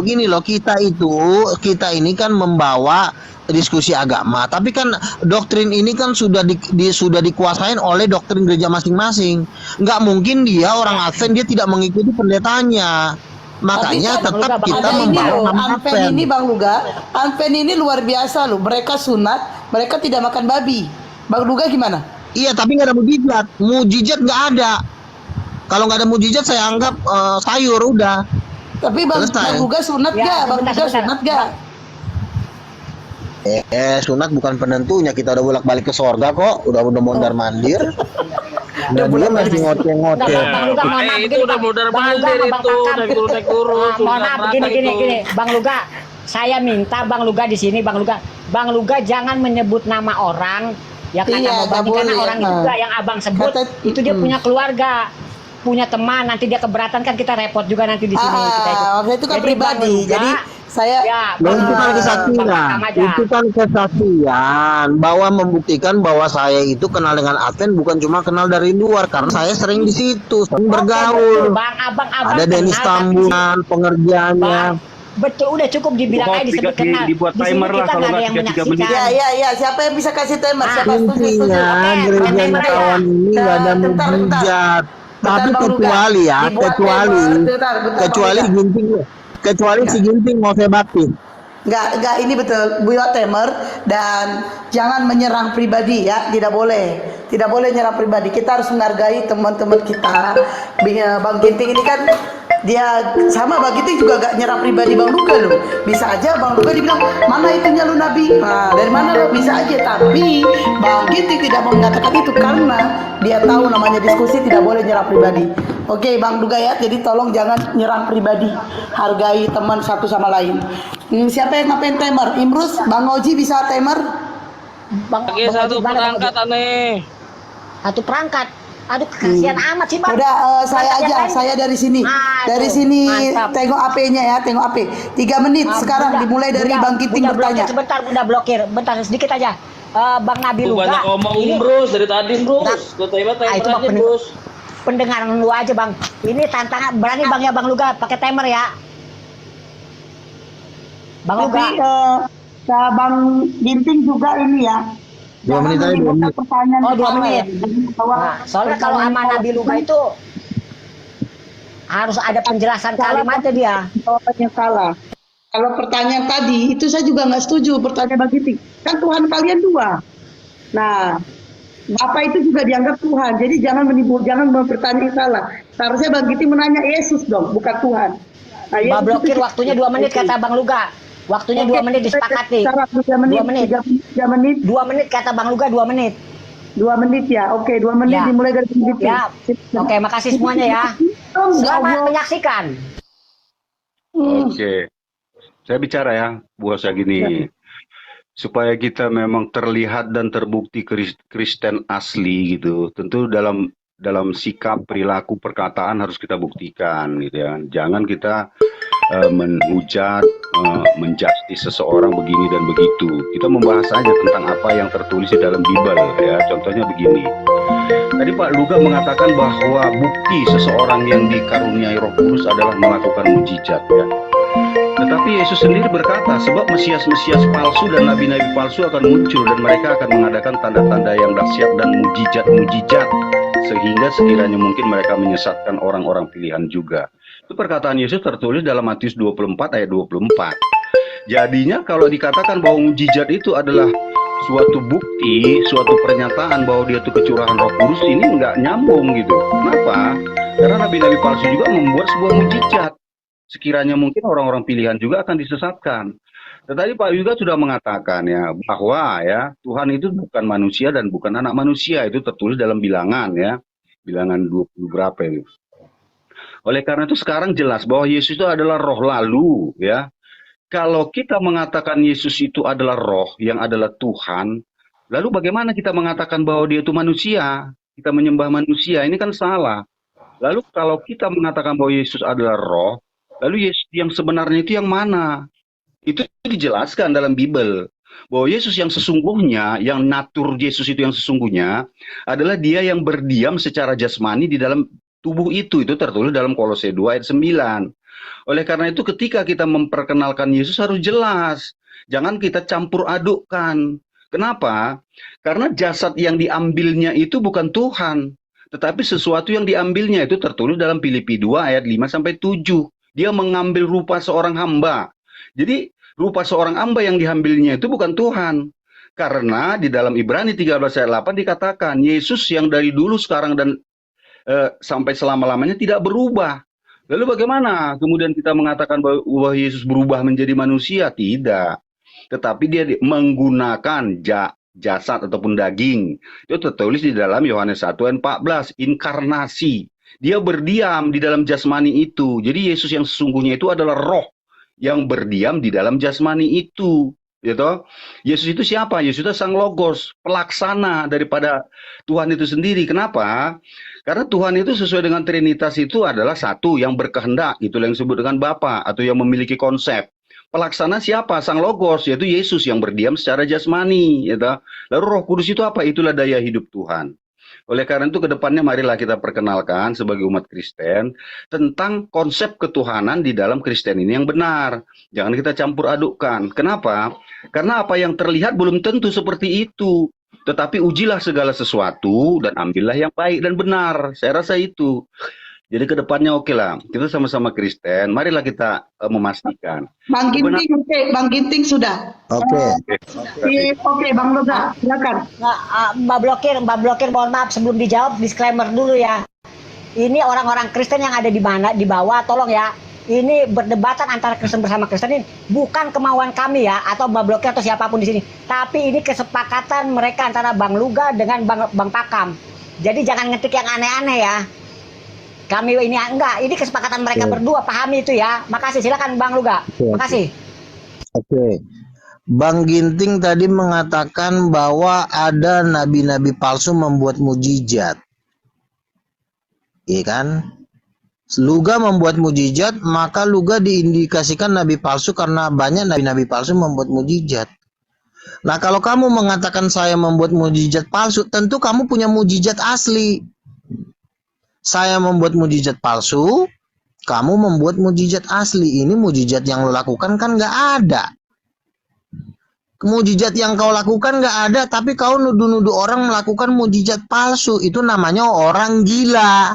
[SPEAKER 1] kita ini kan membawa diskusi agama, tapi kan doktrin ini kan sudah sudah dikuasain oleh doktrin gereja masing-masing. Nggak mungkin dia orang Advent dia tidak mengikuti pendetanya. Makanya
[SPEAKER 5] Tapi kan,
[SPEAKER 1] tetap kita
[SPEAKER 5] ada ini
[SPEAKER 1] membawa
[SPEAKER 5] loh,
[SPEAKER 1] nama
[SPEAKER 5] Advent
[SPEAKER 1] Advent.
[SPEAKER 5] ini Bang Luga, Advent ini luar biasa loh. Mereka sunat, mereka tidak makan babi. Bang Luga gimana?
[SPEAKER 1] Iya, tapi nggak ada mujizat. Mujizat nggak ada. Kalau nggak ada mujizat, saya anggap sayur udah.
[SPEAKER 5] Tapi Bang
[SPEAKER 1] Selesai.
[SPEAKER 5] Luga sunat
[SPEAKER 6] Ya,
[SPEAKER 5] gak? Bang
[SPEAKER 6] sebentar,
[SPEAKER 5] Luga
[SPEAKER 6] sebentar.
[SPEAKER 5] sunat gak?
[SPEAKER 1] Sunat bukan penentunya. Kita udah bolak-balik ke sorga kok. Udah mondar mandir. Udah dia masih ngoceh-ngoceh.
[SPEAKER 6] Bang Luga, mohon maaf,
[SPEAKER 3] itu
[SPEAKER 6] begini,
[SPEAKER 3] udah
[SPEAKER 6] Bang.
[SPEAKER 3] modar
[SPEAKER 6] Bang Luga
[SPEAKER 3] mandir
[SPEAKER 6] sama Bang
[SPEAKER 3] itu,
[SPEAKER 6] Pakar.
[SPEAKER 3] naik turun.
[SPEAKER 6] Mohon maaf,
[SPEAKER 3] surga
[SPEAKER 6] gini,
[SPEAKER 3] neraka itu.
[SPEAKER 6] Bang Luga, saya minta Bang Luga di sini, Bang Luga jangan menyebut nama orang, ya karena
[SPEAKER 5] Iya,
[SPEAKER 6] mau
[SPEAKER 5] nggak
[SPEAKER 6] banding, karena
[SPEAKER 5] boleh.
[SPEAKER 6] orang itu juga yang abang sebut,
[SPEAKER 5] Kata-
[SPEAKER 6] itu dia punya keluarga, punya teman, nanti dia keberatan kan kita repot juga nanti di sini. Kita ikut.
[SPEAKER 5] Maksudnya itu kan
[SPEAKER 6] Jadi,
[SPEAKER 5] pribadi.
[SPEAKER 6] Bang Luga,
[SPEAKER 5] Jadi saya
[SPEAKER 6] ya,
[SPEAKER 1] Loh, itu kan
[SPEAKER 6] Bang
[SPEAKER 1] kesaksian.
[SPEAKER 6] Pakam aja.
[SPEAKER 1] Itu kan kesaksian bahwa membuktikan bahwa saya itu kenal dengan Advent bukan cuma kenal dari luar, karena saya sering di situ, sering
[SPEAKER 6] Betul,
[SPEAKER 1] bergaul.
[SPEAKER 6] Bang, abang
[SPEAKER 1] Ada Dennis
[SPEAKER 6] kenal, tapi
[SPEAKER 1] Tambunan, pengerjaannya.
[SPEAKER 6] Bang, betul, udah cukup dibilang aja disebut kenal.
[SPEAKER 7] dibuat
[SPEAKER 6] Di sini
[SPEAKER 7] timer lah
[SPEAKER 6] kita
[SPEAKER 7] kalau
[SPEAKER 6] nggak ada
[SPEAKER 7] nggak
[SPEAKER 6] yang
[SPEAKER 7] 3 menit.
[SPEAKER 6] menyaksikan.
[SPEAKER 5] ya. Siapa yang bisa kasih timer? Siapa setuju?
[SPEAKER 1] Intinya
[SPEAKER 6] Oke,
[SPEAKER 1] gereja
[SPEAKER 6] timer ya.
[SPEAKER 1] kawan ini nggak ada
[SPEAKER 5] Bentar.
[SPEAKER 1] mujizat. Tapi
[SPEAKER 5] Bentar, Bang Luga.
[SPEAKER 1] kecuali ya,
[SPEAKER 5] Dibuat
[SPEAKER 1] kecuali
[SPEAKER 5] timer. Bentar,
[SPEAKER 1] kecuali
[SPEAKER 5] Bang Luga.
[SPEAKER 1] Ginting, kecuali si Ginting mau saya baptis.
[SPEAKER 5] Enggak, ini betul. Buat timer dan jangan menyerang pribadi ya, tidak boleh. Tidak boleh nyerang pribadi. Kita harus menghargai teman-teman kita. Bang Ginting ini kan dia sama Bang Ginting juga gak nyerang pribadi Bang Luga loh. Bisa aja Bang Luga dibilang, "Mana itunya lu Nabi?" Nah, dari mana lo? Bisa aja, tapi Bang Ginting tidak mau mengatakan itu karena dia tahu namanya diskusi tidak boleh nyerang pribadi. Oke, Bang Luga ya. Jadi tolong jangan nyerang pribadi. Hargai teman satu sama lain. Siapa yang ngapain timer? Imrus, Bang Oji bisa timer?
[SPEAKER 3] Pakai satu perangkat aneh.
[SPEAKER 6] Satu perangkat. Aduh, kasihan amat sih, Bang.
[SPEAKER 5] Udah saya
[SPEAKER 6] Perangkat yang
[SPEAKER 5] aja,
[SPEAKER 6] lain.
[SPEAKER 5] saya dari sini.
[SPEAKER 6] Aduh,
[SPEAKER 5] Dari sini
[SPEAKER 6] mantap.
[SPEAKER 5] tengok AP-nya ya, tengok AP. 3 menit sekarang
[SPEAKER 6] Bunda,
[SPEAKER 5] dimulai dari
[SPEAKER 6] Bunda,
[SPEAKER 5] Bang Ginting
[SPEAKER 6] Bunda
[SPEAKER 5] bertanya.
[SPEAKER 6] blokir, sebentar, Bunda blokir. Bentar, sedikit aja. Bang Nabi
[SPEAKER 3] Lu
[SPEAKER 6] Luga.
[SPEAKER 3] banyak ngomong
[SPEAKER 6] ini
[SPEAKER 3] Bruce dari tadi Bruce.
[SPEAKER 6] Nah,
[SPEAKER 3] Gue timer
[SPEAKER 6] itu mah
[SPEAKER 3] aja Bruce.
[SPEAKER 6] pendengaran lu aja, Bang. Ini tantangan berani Bang ya, Bang Luga pakai timer ya. Bang
[SPEAKER 5] Tapi
[SPEAKER 6] Luga.
[SPEAKER 5] Bang Ginting juga ini ya.
[SPEAKER 1] 2 menit aja, 2 menit.
[SPEAKER 5] Pertanyaan
[SPEAKER 6] Oh, 2
[SPEAKER 5] sama
[SPEAKER 6] menit.
[SPEAKER 5] ya. Jadi bahwa
[SPEAKER 6] Nah, soalnya kalau sama Nabi Luga itu harus ada penjelasan kalimatnya dia.
[SPEAKER 5] jawabannya salah. Kalau pertanyaan tadi itu saya juga nggak setuju pertanyaan Bang Ginting. Kan Tuhan kalian 2. Nah, Bapak itu juga dianggap Tuhan. Jadi jangan bertanya salah. Seharusnya Bang Ginting menanya Yesus dong, bukan Tuhan. Nah,
[SPEAKER 6] Mbak blokir waktunya 2 menit kata Bang Luga. Waktunya 2 menit disepakati.
[SPEAKER 5] 3 menit.
[SPEAKER 6] 2 menit.
[SPEAKER 5] 3 menit.
[SPEAKER 6] 2 menit kata Bang Luga, 2 menit.
[SPEAKER 5] 2 menit ya. Oke, 2 menit
[SPEAKER 6] Ya.
[SPEAKER 5] dimulai dari Bang Ginting.
[SPEAKER 6] Ya. Oke, makasih semuanya ya. Selamat menyaksikan.
[SPEAKER 7] Oke. Saya bicara ya, Bu Hosa gini. Supaya kita memang terlihat dan terbukti Kristen asli gitu. Tentu dalam sikap, perilaku, perkataan harus kita buktikan gitu ya. Jangan kita menhujat, menjustis seseorang begini dan begitu. Kita membahas saja tentang apa yang tertulis di dalam Bible ya. Contohnya begini. Tadi Pak Luga mengatakan bahwa bukti seseorang yang dikaruniai Roh Kudus adalah melakukan mujizat ya. Tetapi Yesus sendiri berkata, sebab Mesias-Mesias palsu dan nabi-nabi palsu akan muncul dan mereka akan mengadakan tanda-tanda yang dahsyat dan mujizat-mujizat sehingga sekiranya mungkin mereka menyesatkan orang-orang pilihan juga. Itu perkataan Yesus tertulis dalam Matius 24 ayat 24. Jadinya kalau dikatakan bahwa mujizat itu adalah suatu bukti, suatu pernyataan bahwa dia itu kecurahan Roh Kudus, ini nggak nyambung gitu. Kenapa? Karena nabi-nabi palsu juga membuat sebuah mujizat. Sekiranya mungkin orang-orang pilihan juga akan disesatkan. Tetapi Pak Yuga sudah mengatakan ya bahwa ya Tuhan itu bukan manusia dan bukan anak manusia, itu tertulis dalam bilangan ya. Bilangan 20 berapa itu. Oleh karena itu sekarang jelas bahwa Yesus itu adalah roh lalu ya. Kalau kita mengatakan Yesus itu adalah roh yang adalah Tuhan, lalu bagaimana kita mengatakan bahwa dia itu manusia? Kita menyembah manusia, ini kan salah. Lalu kalau kita mengatakan bahwa Yesus adalah roh, lalu Yesus yang sebenarnya itu yang mana? Itu dijelaskan dalam Bible. Bahwa Yesus yang sesungguhnya, yang natur Yesus itu yang sesungguhnya, adalah dia yang berdiam secara jasmani di dalam tubuh itu tertulis dalam Kolose 2 ayat 9. Oleh karena itu ketika kita memperkenalkan Yesus harus jelas. Jangan kita campur adukkan. Kenapa? Karena jasad yang diambilnya itu bukan Tuhan. Tetapi sesuatu yang diambilnya itu tertulis dalam Filipi 2 ayat 5-7. Dia mengambil rupa seorang hamba. Jadi rupa seorang hamba yang diambilnya itu bukan Tuhan. Karena di dalam Ibrani 13 ayat 8 dikatakan Yesus yang dari dulu sekarang dan sampai selama-lamanya tidak berubah. Lalu bagaimana kemudian kita mengatakan bahwa Yesus berubah menjadi manusia? Tidak. Tetapi dia menggunakan jasad ataupun daging. Itu tertulis di dalam Yohanes 1 ayat 14. Inkarnasi. Dia berdiam di dalam jasmani itu. Jadi Yesus yang sesungguhnya itu adalah roh yang berdiam di dalam jasmani itu. Gitu. Yesus itu siapa? Yesus itu sang logos, pelaksana daripada Tuhan itu sendiri. Kenapa? Karena Tuhan itu sesuai dengan Trinitas itu adalah satu yang berkehendak, itulah yang disebut dengan Bapa atau yang memiliki konsep. Pelaksana siapa? Sang logos, yaitu Yesus yang berdiam secara jasmani. Gitu. Lalu Roh Kudus itu apa? Itulah daya hidup Tuhan. Oleh karena itu ke depannya marilah kita perkenalkan sebagai umat Kristen tentang konsep ketuhanan di dalam Kristen ini yang benar. Jangan kita campur adukkan. Kenapa? Karena apa yang terlihat belum tentu seperti itu. Tetapi ujilah segala sesuatu dan ambillah yang baik dan benar. Saya rasa itu. Jadi ke depannya oke lah. Kita sama-sama Kristen. Marilah kita memastikan.
[SPEAKER 5] Bang Ginting, oke. Bang Ginting sudah.
[SPEAKER 1] Oke.
[SPEAKER 5] Oke, Bang Loga, silakan.
[SPEAKER 6] Nggak, Mbak Blokir, mohon maaf sebelum dijawab disclaimer dulu ya. Ini orang-orang Kristen yang ada di mana di bawah, tolong ya. Ini berdebatan antara Kristen bersama Kristen ini bukan kemauan kami ya, atau Mbak Blokir atau siapapun di sini. Tapi ini kesepakatan mereka antara Bang Luga dengan Bang Pakam. Jadi jangan ngetik yang aneh-aneh ya. Kami ini enggak, ini kesepakatan mereka berdua, pahami itu ya. Makasih, silakan Bang Luga. Makasih.
[SPEAKER 1] Oke. Bang Ginting tadi mengatakan bahwa ada nabi-nabi palsu membuat mujizat. Iya kan? Luga membuat mujizat, maka Luga diindikasikan nabi palsu karena banyak nabi-nabi palsu membuat mujizat. Nah, kalau kamu mengatakan saya membuat mujizat palsu, tentu kamu punya mujizat asli. Saya membuat mujizat palsu, kamu membuat mujizat asli. Ini mujizat yang lo lakukan kan nggak ada. Mujizat yang kau lakukan nggak ada, tapi kau nuduh-nuduh orang melakukan mujizat palsu. Itu namanya orang gila.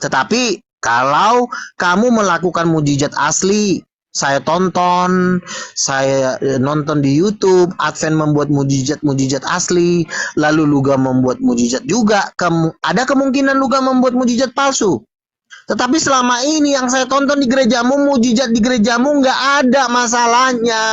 [SPEAKER 1] Tetapi kalau kamu melakukan mujizat asli, saya tonton, saya nonton di YouTube, Advent membuat mujizat asli, lalu Luga membuat mujizat juga. Ada kemungkinan Luga membuat mujizat palsu. Tetapi selama ini yang saya tonton di gerejamu, mujizat di gerejamu nggak ada masalahnya.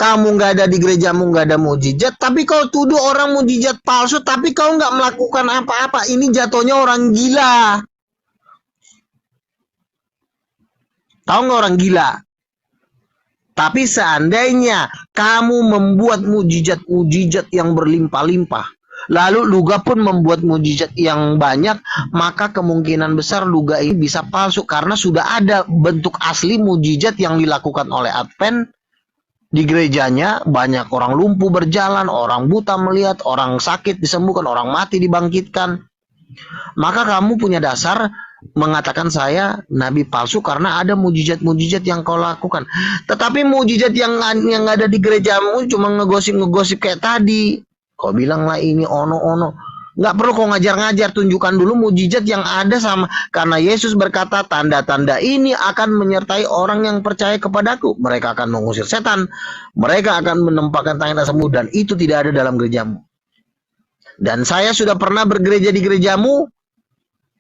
[SPEAKER 1] Kamu nggak ada di gerejamu, nggak ada mujizat, tapi kau tuduh orang mujizat palsu, tapi kau nggak melakukan apa-apa. Ini jatuhnya orang gila. Tahu nggak orang gila? Tapi seandainya kamu membuat mujizat yang berlimpah-limpah, lalu Luga pun membuat mujizat yang banyak, maka kemungkinan besar Luga ini bisa palsu karena sudah ada bentuk asli mujizat yang dilakukan oleh Advent di gerejanya. Banyak orang lumpuh berjalan, orang buta melihat, orang sakit disembuhkan, orang mati dibangkitkan. Maka kamu punya dasar mengatakan saya nabi palsu karena ada mujizat-mujizat yang kau lakukan. Tetapi mujizat yang ada di gerejamu cuma ngegosip kayak tadi. Kau bilang lah ini ono. Nggak perlu kau ngajar-ngajar, tunjukkan dulu mujizat yang ada sama. Karena Yesus berkata tanda-tanda ini akan menyertai orang yang percaya kepadaku. Mereka akan mengusir setan, mereka akan menempatkan tangan sembuh, dan itu tidak ada dalam gerejamu. Dan saya sudah pernah bergereja di gerejamu.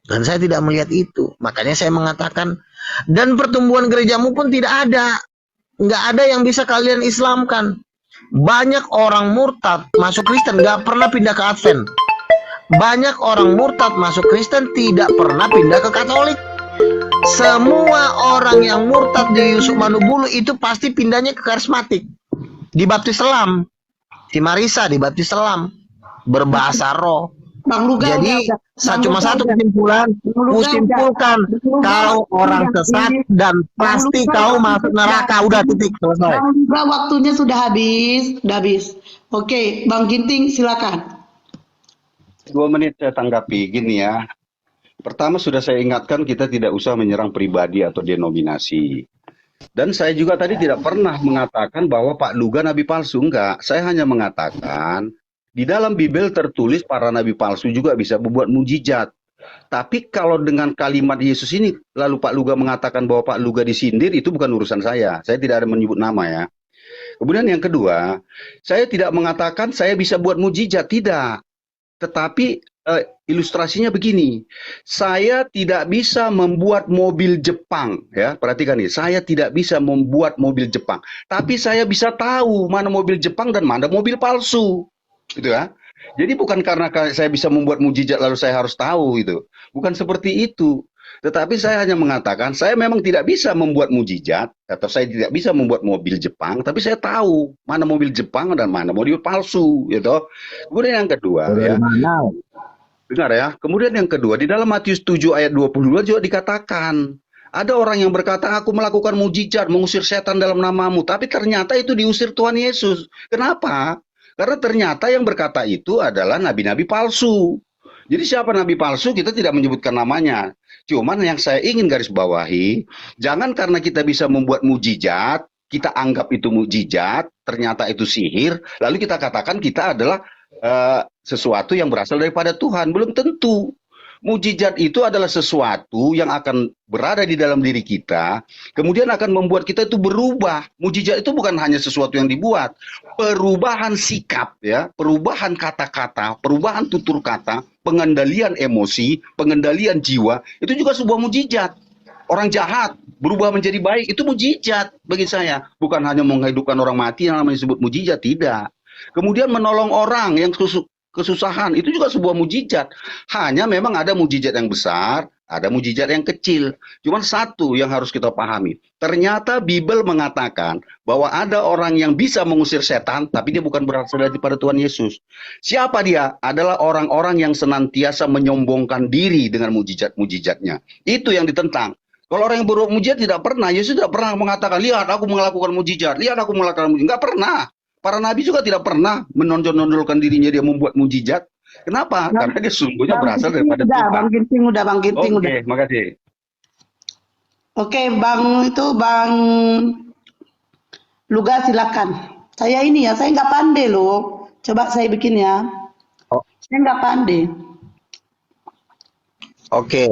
[SPEAKER 1] Dan saya tidak melihat itu. Makanya saya mengatakan, dan pertumbuhan gerejamu pun tidak ada. Nggak ada yang bisa kalian Islamkan. Banyak orang murtad masuk Kristen, nggak pernah pindah ke Advent. Banyak orang murtad masuk Kristen, tidak pernah pindah ke Katolik. Semua orang yang murtad di Yusuf Manubulu itu pasti pindahnya ke karismatik. Dibaptis selam. Si Marisa dibaptis selam. Berbahasa roh.
[SPEAKER 5] Bang Luga
[SPEAKER 1] Jadi
[SPEAKER 5] Bang
[SPEAKER 1] cuma
[SPEAKER 5] Luga
[SPEAKER 1] satu
[SPEAKER 5] udah.
[SPEAKER 1] kesimpulan,
[SPEAKER 5] Bang Luga
[SPEAKER 1] kusimpulkan
[SPEAKER 5] udah. Bang Luga
[SPEAKER 1] kau orang
[SPEAKER 5] udah.
[SPEAKER 1] sesat dan pasti
[SPEAKER 5] Luga
[SPEAKER 1] kau
[SPEAKER 5] waktunya
[SPEAKER 1] masuk
[SPEAKER 5] sudah
[SPEAKER 1] neraka. Udah titik selesai.
[SPEAKER 5] Bang Luga waktunya sudah habis. Oke, Bang Ginting silakan.
[SPEAKER 7] 2 menit saya tanggapi gini ya. Pertama sudah saya ingatkan kita tidak usah menyerang pribadi atau denominasi. Dan saya juga tadi tidak pernah mengatakan bahwa Pak Luga nabi palsu, enggak. Saya hanya mengatakan di dalam Bible tertulis para nabi palsu juga bisa membuat mujizat. Tapi kalau dengan kalimat Yesus ini lalu Pak Luga mengatakan bahwa Pak Luga disindir, itu bukan urusan saya. Saya tidak ada menyebut nama ya. Kemudian yang kedua, saya tidak mengatakan saya bisa buat mujizat, tidak. Tetapi ilustrasinya begini, saya tidak bisa membuat mobil Jepang, ya perhatikan nih, saya tidak bisa membuat mobil Jepang, tapi saya bisa tahu mana mobil Jepang dan mana mobil palsu, gitu ya. Jadi bukan karena saya bisa membuat mujizat lalu saya harus tahu itu, bukan seperti itu. Tetapi saya hanya mengatakan saya memang tidak bisa membuat mujizat atau saya tidak bisa membuat mobil Jepang, tapi saya tahu mana mobil Jepang dan mana mobil palsu, gitu. Kemudian yang kedua, ya. Dengar ya. Kemudian yang kedua, di dalam Matius 7 ayat 22 juga dikatakan, ada orang yang berkata, aku melakukan mujizat, mengusir setan dalam namamu, tapi ternyata itu diusir Tuhan Yesus. Kenapa? Karena ternyata yang berkata itu adalah nabi-nabi palsu. Jadi siapa nabi palsu kita tidak menyebutkan namanya. Cuman yang saya ingin garis bawahi, jangan karena kita bisa membuat mujizat, kita anggap itu mujizat, ternyata itu sihir, lalu kita katakan kita adalah sesuatu yang berasal daripada Tuhan. Belum tentu. Mujizat itu adalah sesuatu yang akan berada di dalam diri kita, kemudian akan membuat kita itu berubah. Mujizat itu bukan hanya sesuatu yang dibuat, perubahan sikap, ya, perubahan kata-kata, perubahan tutur kata, pengendalian emosi, pengendalian jiwa, itu juga sebuah mujizat. Orang jahat berubah menjadi baik, itu mujizat bagi saya. Bukan hanya menghidupkan orang mati yang namanya disebut mujizat, tidak. Kemudian menolong orang yang kesusahan, itu juga sebuah mujizat. Hanya memang ada mujizat yang besar, ada mujizat yang kecil. Cuman satu yang harus kita pahami. Ternyata Bible mengatakan bahwa ada orang yang bisa mengusir setan, tapi dia bukan berasal daripada Tuhan Yesus. Siapa dia? Adalah orang-orang yang senantiasa menyombongkan diri dengan mujizat-mujizatnya. Itu yang ditentang. Kalau orang yang berbuat mujizat tidak pernah, Yesus tidak pernah mengatakan, lihat aku melakukan mujizat, lihat aku melakukan mujizat. Enggak pernah. Para nabi juga tidak pernah menonjol-nonjolkan dirinya dia membuat mujizat. Kenapa? Karena dia sungguhnya berasal daripada Tuhan.
[SPEAKER 5] Bang Ginting udah.
[SPEAKER 7] Oke, makasih.
[SPEAKER 5] Oke, Bang Luga silakan. Saya ini ya, saya nggak pandai loh. Coba saya bikin ya.
[SPEAKER 1] Oh.
[SPEAKER 5] Saya nggak pandai.
[SPEAKER 1] Oke.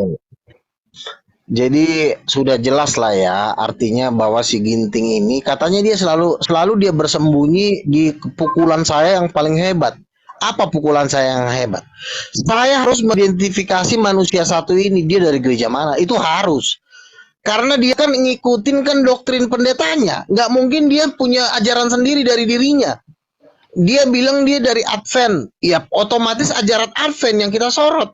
[SPEAKER 1] Jadi sudah jelas lah ya, artinya bahwa si Ginting ini katanya dia selalu dia bersembunyi di pukulan saya yang paling hebat. Apa pukulan saya yang hebat? Saya harus mengidentifikasi manusia satu ini, dia dari gereja mana. Itu harus. Karena dia kan ngikutin kan doktrin pendetanya. Nggak mungkin dia punya ajaran sendiri dari dirinya. Dia bilang dia dari Advent. Ya otomatis ajaran Advent yang kita sorot.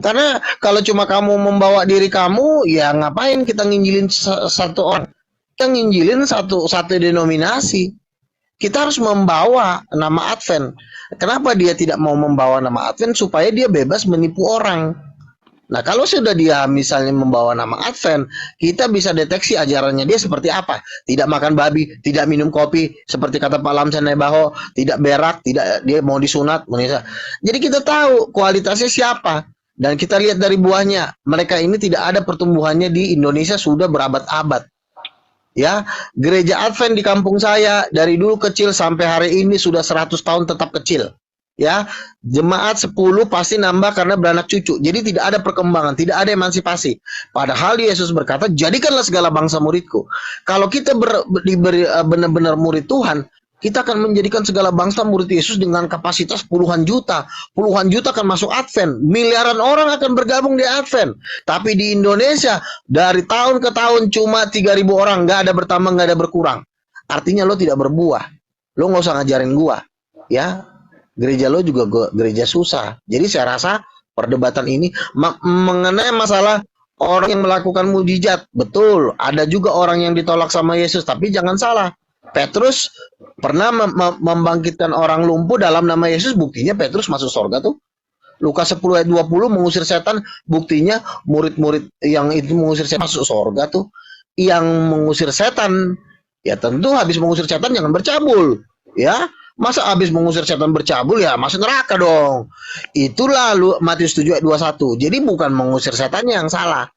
[SPEAKER 1] Karena kalau cuma kamu membawa diri kamu, ya ngapain kita nginjilin satu orang? Kita nginjilin satu denominasi. Kita harus membawa nama Advent. Kenapa dia tidak mau membawa nama Advent? Supaya dia bebas menipu orang. Nah kalau sudah dia misalnya membawa nama Advent, kita bisa deteksi ajarannya dia seperti apa. Tidak makan babi, tidak minum kopi, seperti kata Pak Lamsan Nebaho, tidak berak, tidak dia mau disunat. Jadi kita tahu kualitasnya siapa. Dan kita lihat dari buahnya, mereka ini tidak ada pertumbuhannya di Indonesia sudah berabad-abad. Ya, gereja Advent di kampung saya dari dulu kecil sampai hari ini sudah 100 tahun tetap kecil. Ya, jemaat 10 pasti nambah karena beranak cucu. Jadi tidak ada perkembangan, tidak ada emansipasi. Padahal Yesus berkata, jadikanlah segala bangsa muridku. Kalau kita benar-benar murid Tuhan, Kita akan menjadikan segala bangsa murid Yesus dengan kapasitas puluhan juta. Puluhan juta akan masuk Advent. Miliaran orang akan bergabung di Advent. Tapi di Indonesia, dari tahun ke tahun cuma 3.000 orang. Nggak ada bertambah, nggak ada berkurang. Artinya lo tidak berbuah. Lo nggak usah ngajarin gua. Ya, gereja lo juga gereja susah. Jadi saya rasa perdebatan ini mengenai masalah orang yang melakukan mujizat. Betul, ada juga orang yang ditolak sama Yesus. Tapi jangan salah. Petrus pernah membangkitkan orang lumpuh dalam nama Yesus, buktinya Petrus masuk surga tuh. Lukas 10 ayat 20 mengusir setan, buktinya murid-murid yang itu mengusir setan masuk surga tuh. Yang mengusir setan, ya tentu habis mengusir setan jangan bercabul, ya. Masa habis mengusir setan bercabul ya masuk neraka dong. Itulah Matius 7 ayat 21. Jadi bukan mengusir setannya yang salah.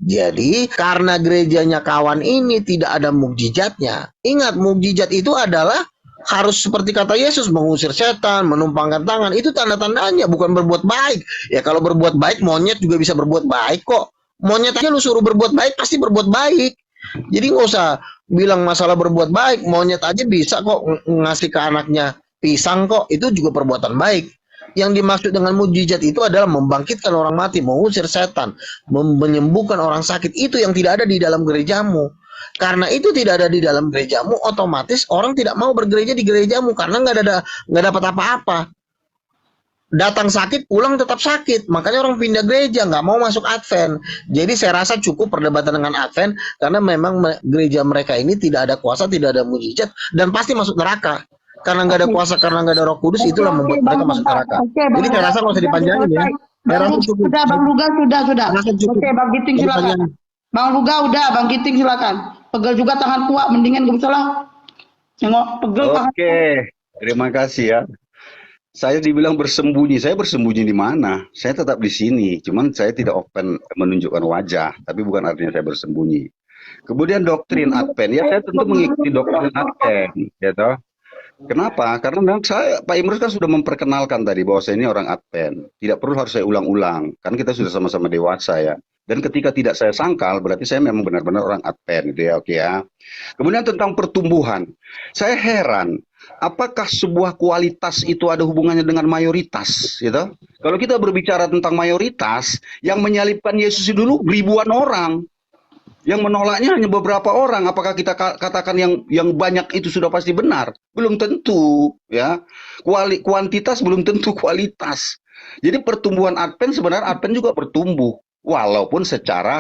[SPEAKER 1] Jadi karena gerejanya kawan ini tidak ada mukjizatnya. Ingat, mukjizat itu adalah harus seperti kata Yesus, mengusir setan, menumpangkan tangan. Itu tanda-tandanya, bukan berbuat baik. Ya kalau berbuat baik, monyet juga bisa berbuat baik kok. Monyet aja lu suruh berbuat baik pasti berbuat baik. Jadi nggak usah bilang masalah berbuat baik, monyet aja bisa kok ngasih ke anaknya pisang kok, itu juga perbuatan baik. Yang dimaksud dengan mujizat itu adalah membangkitkan orang mati, mengusir setan, menyembuhkan orang sakit. Itu yang tidak ada di dalam gerejamu. Karena itu tidak ada di dalam gerejamu, otomatis orang tidak mau bergereja di gerejamu karena nggak dapat apa-apa. Datang sakit, pulang tetap sakit. Makanya orang pindah gereja, nggak mau masuk Advent. Jadi saya rasa cukup perdebatan dengan Advent, karena memang gereja mereka ini tidak ada kuasa, tidak ada mujizat, dan pasti masuk neraka. Karena nggak ada kuasa, karena nggak ada Roh Kudus, itulah membuat mereka masuk neraka. Jadi saya rasa nggak usah dipanjangin ya. Saya rasa cukup.
[SPEAKER 5] Sudah, Bang Luga, sudah. Oke, Bang Giting silakan. Bang Luga udah, Bang Giting silakan. Pegel juga tangan tua, mendingan gak usah lah. Nengok pegel tangan.
[SPEAKER 7] Oke, terima kasih ya. Saya dibilang bersembunyi, saya bersembunyi di mana? Saya tetap di sini, cuman saya tidak open menunjukkan wajah, tapi bukan artinya saya bersembunyi. Kemudian doktrin Advent, ya saya tentu mengikuti doktrin Advent, ya toh. Kenapa? Karena memang Pak Imrus kan sudah memperkenalkan tadi bahwa saya ini orang Advent. Tidak perlu harus saya ulang-ulang, kan kita sudah sama-sama dewasa ya. Dan ketika tidak saya sangkal, berarti saya memang benar-benar orang Advent, gitu ya, oke ya. Kemudian tentang pertumbuhan, saya heran, apakah sebuah kualitas itu ada hubungannya dengan mayoritas, gitu? Kalau kita berbicara tentang mayoritas, yang menyalibkan Yesus dulu ribuan orang, yang menolaknya hanya beberapa orang. Apakah kita katakan yang banyak itu sudah pasti benar? Belum tentu, ya. Kuantitas belum tentu kualitas. Jadi pertumbuhan Advent sebenarnya Advent juga bertumbuh. Walaupun secara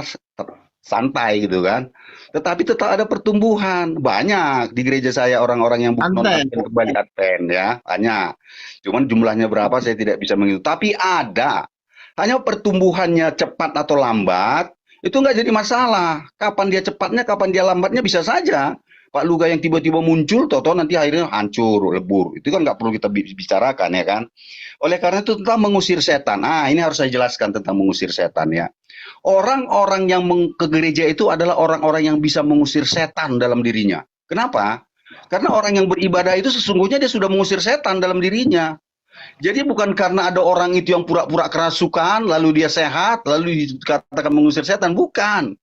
[SPEAKER 7] santai gitu kan, tetapi tetap ada pertumbuhan. Banyak di gereja saya orang-orang yang bukan non-Advent kembali Advent ya, banyak. Cuman jumlahnya berapa saya tidak bisa menghitung. Tapi ada. Hanya pertumbuhannya cepat atau lambat itu nggak jadi masalah. Kapan dia cepatnya, kapan dia lambatnya bisa saja. Pak Luga yang tiba-tiba muncul, toto nanti akhirnya hancur, lebur. Itu kan nggak perlu kita bicarakan ya kan. Oleh karena itu tentang mengusir setan. Ini harus saya jelaskan tentang mengusir setan ya. Orang-orang yang ke gereja itu adalah orang-orang yang bisa mengusir setan dalam dirinya. Kenapa? Karena orang yang beribadah itu sesungguhnya dia sudah mengusir setan dalam dirinya. Jadi bukan karena ada orang itu yang pura-pura kerasukan, lalu dia sehat, lalu dikatakan mengusir setan. Bukan.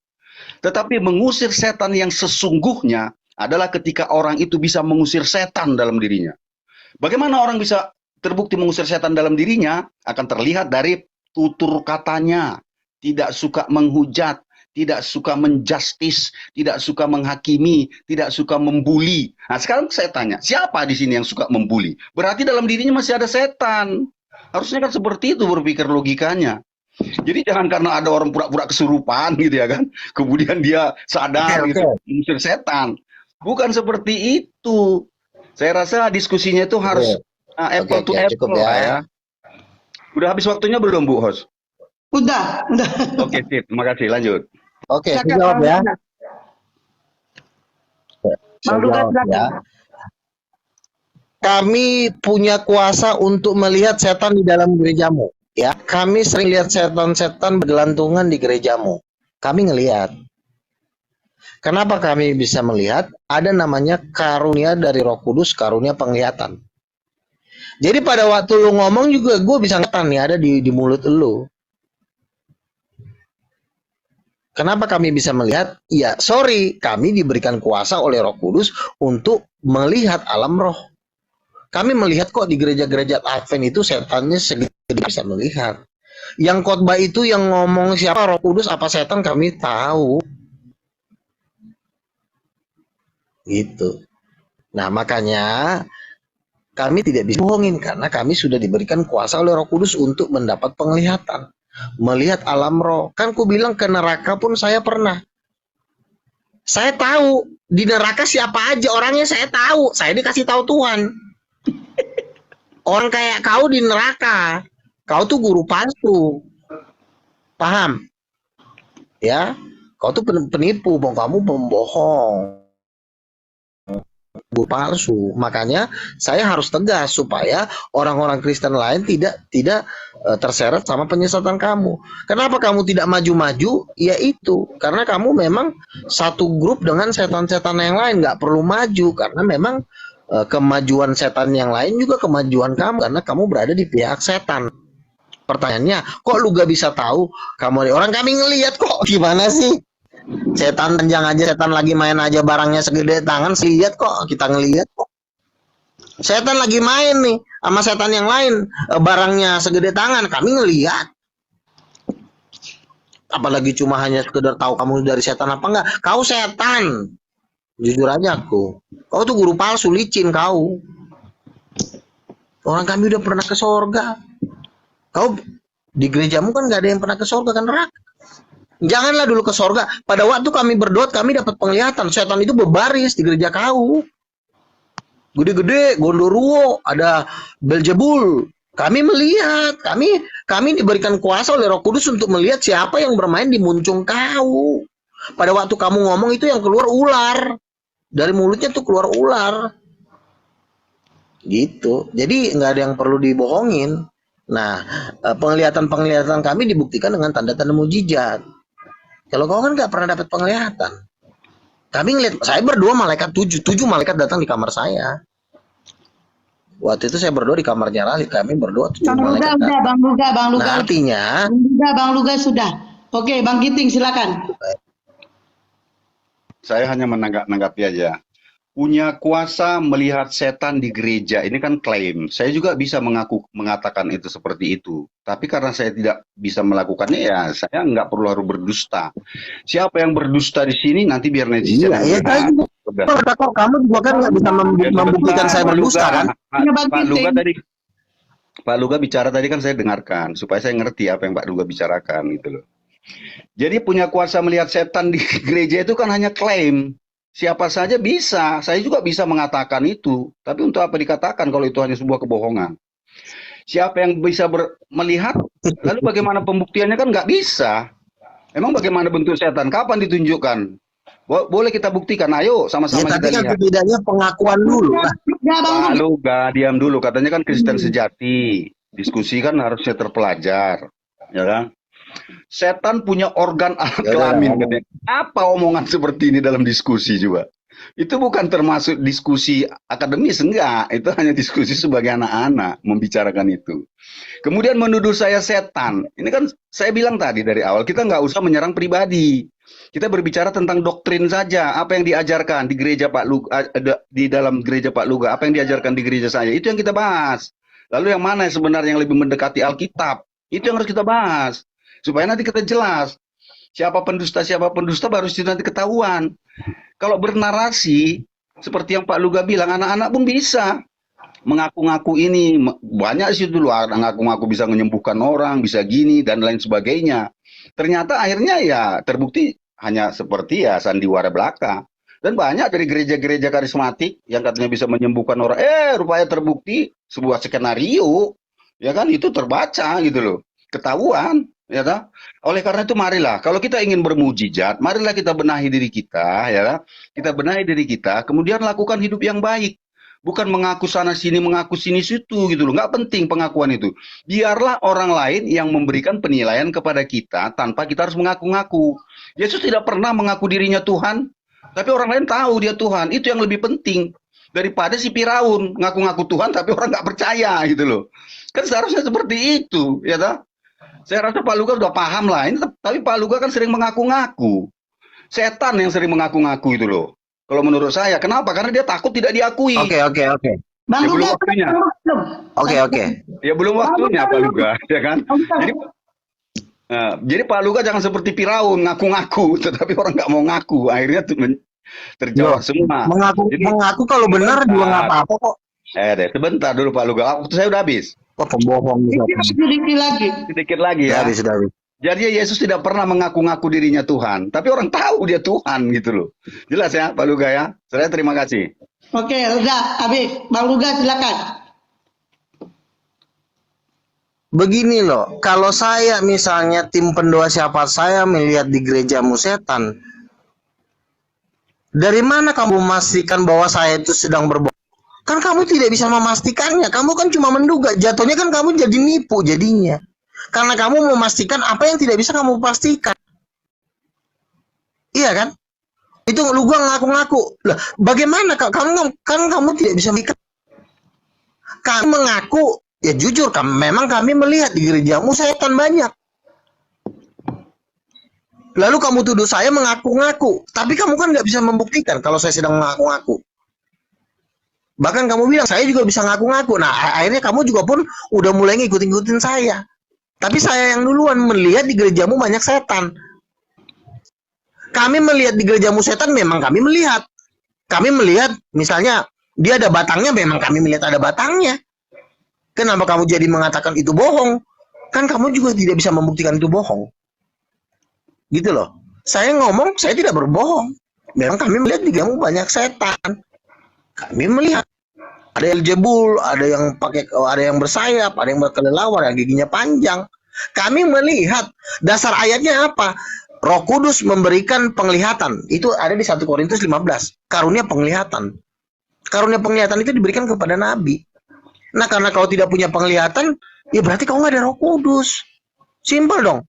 [SPEAKER 7] Tetapi mengusir setan yang sesungguhnya adalah ketika orang itu bisa mengusir setan dalam dirinya. Bagaimana orang bisa terbukti mengusir setan dalam dirinya? Akan terlihat dari tutur katanya. Tidak suka menghujat, tidak suka menjustis, tidak suka menghakimi, tidak suka membuli. Nah sekarang saya tanya, siapa di sini yang suka membuli? Berarti dalam dirinya masih ada setan. Harusnya kan seperti itu berpikir logikanya. Jadi jangan karena ada orang pura-pura kesurupan gitu ya kan, kemudian dia sadar gitu, mengusir setan. Bukan seperti itu. Saya rasa diskusinya itu harus apple to apple ya. Udah habis waktunya belum Bu Host?
[SPEAKER 5] Udah.
[SPEAKER 7] Oke, sip. Terima kasih. Lanjut.
[SPEAKER 1] Oke, saya jawab ya. Saya jawab ya. Kami punya kuasa untuk melihat setan di dalam gerejamu. Ya, kami sering lihat setan-setan bergelantungan di gerejamu. Kami ngelihat. Kenapa kami bisa melihat? Ada namanya karunia dari Roh Kudus, karunia penglihatan. Jadi pada waktu lu ngomong juga gue bisa ngeliat nih ada di mulut lu. Kenapa kami bisa melihat? Ya, sorry, kami diberikan kuasa oleh Roh Kudus untuk melihat alam roh. Kami melihat kok di gereja-gereja Advent itu setannya segede bisa melihat. Yang khotbah itu yang ngomong siapa Roh Kudus apa setan kami tahu. Gitu. Nah, makanya kami tidak bisa bohongin karena kami sudah diberikan kuasa oleh Roh Kudus untuk mendapat penglihatan, melihat alam roh. Kan ku bilang ke neraka pun saya pernah. Saya tahu di neraka siapa aja orangnya, saya tahu. Saya dikasih tahu Tuhan. Orang kayak kau di neraka, kau tuh guru palsu. Paham? Ya, kau tuh penipu, kamu pembohong. Guru palsu. Makanya saya harus tegas supaya orang-orang Kristen lain tidak terseret sama penyesatan kamu. Kenapa kamu tidak maju-maju? Ya itu, karena kamu memang satu grup dengan setan-setan yang lain, nggak perlu maju karena memang kemajuan setan yang lain juga kemajuan kamu karena kamu berada di pihak setan. Pertanyaannya, kok lu gak bisa tahu? Kamu orang kami ngelihat kok. Gimana sih? Setan panjang aja, setan lagi main aja barangnya segede tangan, lihat kok, kita ngelihat kok. Setan lagi main nih sama setan yang lain, barangnya segede tangan, kami ngelihat. Apalagi cuma hanya sekedar tahu kamu dari setan apa enggak? Kau setan. Jujur aja aku. Kau tuh guru palsu, licin kau. Orang kami udah pernah ke sorga. Kau di gerejamu kan gak ada yang pernah ke sorga kan, neraka. Janganlah dulu ke sorga. Pada waktu kami berdoa, kami dapat penglihatan. Setan itu berbaris di gereja kau. Gede-gede, Gondoruo, ada Beelzebul. Kami melihat, kami diberikan kuasa oleh Roh Kudus untuk melihat siapa yang bermain di muncung kau. Pada waktu kamu ngomong itu yang keluar ular. Dari mulutnya tuh keluar ular. Gitu. Jadi nggak ada yang perlu dibohongin. Nah, penglihatan-penglihatan kami dibuktikan dengan tanda-tanda mujizat. Kalau kau kan nggak pernah dapat penglihatan. Kami ngeliat, saya berdoa malaikat 7 malaikat datang di kamar saya. Waktu itu saya berdoa di kamarnya Rali, kami berdoa 7 malaikat.
[SPEAKER 5] Udah, Bang Luga.
[SPEAKER 1] Nah, artinya,
[SPEAKER 5] Bang Luga sudah. Oke, Bang Giting silakan.
[SPEAKER 7] Saya hanya menanggapi aja. Punya kuasa melihat setan di gereja, ini kan klaim. Saya juga bisa mengatakan itu seperti itu. Tapi karena saya tidak bisa melakukannya, ya saya nggak perlu harus berdusta. Siapa yang berdusta di sini, nanti biar netizen.
[SPEAKER 1] iya, kok kamu juga kan nggak bisa membuktikan saya berdusta kan?
[SPEAKER 7] Pak Luga bicara tadi kan saya dengarkan, supaya saya ngerti apa yang Pak Luga bicarakan gitu loh. Jadi punya kuasa melihat setan di gereja itu kan hanya klaim. Siapa saja bisa, saya juga bisa mengatakan itu. Tapi untuk apa dikatakan kalau itu hanya sebuah kebohongan? Siapa yang bisa melihat, lalu bagaimana pembuktiannya kan nggak bisa. Emang bagaimana bentuk setan? Kapan ditunjukkan? Boleh kita buktikan, ayo sama-sama
[SPEAKER 1] Ya, tapi
[SPEAKER 7] kita
[SPEAKER 1] kan
[SPEAKER 7] lihat.
[SPEAKER 1] setidaknya pengakuan dulu.
[SPEAKER 7] Pak Luga, diam dulu. Katanya kan Kristen sejati. Diskusi kan harusnya terpelajar. Ya kan? Setan punya organ alat kelamin. Katanya. Apa omongan seperti ini dalam diskusi juga? Itu bukan termasuk diskusi akademis, enggak. Itu hanya diskusi sebagai anak-anak membicarakan itu. Kemudian menuduh saya setan. Ini kan saya bilang tadi dari awal, kita nggak usah menyerang pribadi. Kita berbicara tentang doktrin saja. Apa yang diajarkan di gereja Pak Luga, di dalam gereja Pak Luga, apa yang diajarkan di gereja saya, itu yang kita bahas. Lalu yang mana sebenarnya yang lebih mendekati Alkitab? Itu yang harus kita bahas. Supaya nanti kita jelas. Siapa pendusta baru nanti ketahuan. Kalau bernarasi, seperti yang Pak Luga bilang, anak-anak pun bisa. Mengaku-ngaku ini, banyak sih dulu, ngaku-ngaku bisa menyembuhkan orang, bisa gini, dan lain sebagainya. Ternyata akhirnya ya terbukti hanya seperti ya sandiwara belaka. Dan banyak dari gereja-gereja karismatik yang katanya bisa menyembuhkan orang, rupanya terbukti sebuah skenario. Ya kan, itu terbaca gitu loh. Ketahuan. Ya kan? Oleh karena itu marilah, kalau kita ingin bermujizat, marilah kita benahi diri kita, ya kan? Kita benahi diri kita, kemudian lakukan hidup yang baik. Bukan mengaku sana sini, mengaku sini situ gitu loh. Nggak penting pengakuan itu. Biarlah orang lain yang memberikan penilaian kepada kita tanpa kita harus mengaku-ngaku. Yesus tidak pernah mengaku dirinya Tuhan, tapi orang lain tahu dia Tuhan. Itu yang lebih penting daripada si Firaun ngaku-ngaku Tuhan tapi orang nggak percaya gitu loh. Kan seharusnya seperti itu, ya kan? Saya rasa Pak Luga sudah paham lah. Ini tapi Pak Luga kan sering mengaku-ngaku. Setan yang sering mengaku-ngaku itu loh. Kalau menurut saya, kenapa? Karena dia takut tidak diakui.
[SPEAKER 1] Oke.
[SPEAKER 5] Bang
[SPEAKER 7] Ya belum
[SPEAKER 5] Luga,
[SPEAKER 7] waktunya.
[SPEAKER 1] Oke.
[SPEAKER 7] Ya belum waktunya Pak Luga, ya kan? Jadi Pak Luga jangan seperti Firaun ngaku-ngaku, tetapi orang nggak mau ngaku, akhirnya terjawab semua.
[SPEAKER 1] Mengaku kalau benar juga nggak apa-apa kok.
[SPEAKER 7] Sebentar dulu Pak Luga, waktu saya udah habis.
[SPEAKER 1] Kok pembohong gitu.
[SPEAKER 5] sedikit lagi.
[SPEAKER 7] Sedikit lagi ya.
[SPEAKER 1] Sudah habis.
[SPEAKER 7] Jadi Yesus tidak pernah mengaku-ngaku dirinya Tuhan, tapi orang tahu dia Tuhan gitu loh. Jelas ya Pak Luga ya. Saya terima kasih.
[SPEAKER 5] Oke, udah habis. Bang Luga silakan.
[SPEAKER 1] Begini loh, kalau saya misalnya tim pendoa siapa saya melihat di gerejamu setan, dari mana kamu memastikan bahwa saya itu sedang berbohong? Kan kamu tidak bisa memastikannya, kamu kan cuma menduga, jatuhnya kan kamu jadi nipu jadinya. Karena kamu memastikan apa yang tidak bisa kamu pastikan. Iya kan? Itu lu gua ngaku-ngaku. Lah, bagaimana kamu tidak bisa memastikan? Kamu mengaku, ya jujur, memang kami melihat di gerejamu setan banyak. Lalu kamu tuduh saya mengaku-ngaku, tapi kamu kan nggak bisa membuktikan kalau saya sedang mengaku-ngaku. Bahkan kamu bilang saya juga bisa ngaku-ngaku. Nah, akhirnya kamu juga pun udah mulai ngikutin saya. Tapi saya yang duluan melihat di gerejamu banyak setan. Kami melihat di gerejamu setan, memang kami melihat. Kami melihat, misalnya dia ada batangnya, memang kami melihat ada batangnya. Kenapa kamu jadi mengatakan itu bohong? Kan kamu juga tidak bisa membuktikan itu bohong. Gitu loh. Saya ngomong, saya tidak berbohong. Memang kami melihat di gerejamu banyak setan. Kami melihat. Ada yang jebul, ada yang bersayap, ada yang berkelelawar, yang giginya panjang. Kami melihat. Dasar ayatnya apa? Roh Kudus memberikan penglihatan. Itu ada di 1 Korintus 15. Karunia penglihatan. Karunia penglihatan itu diberikan kepada nabi. Nah, karena kau tidak punya penglihatan, ya berarti kau nggak ada Roh Kudus. Simpel dong.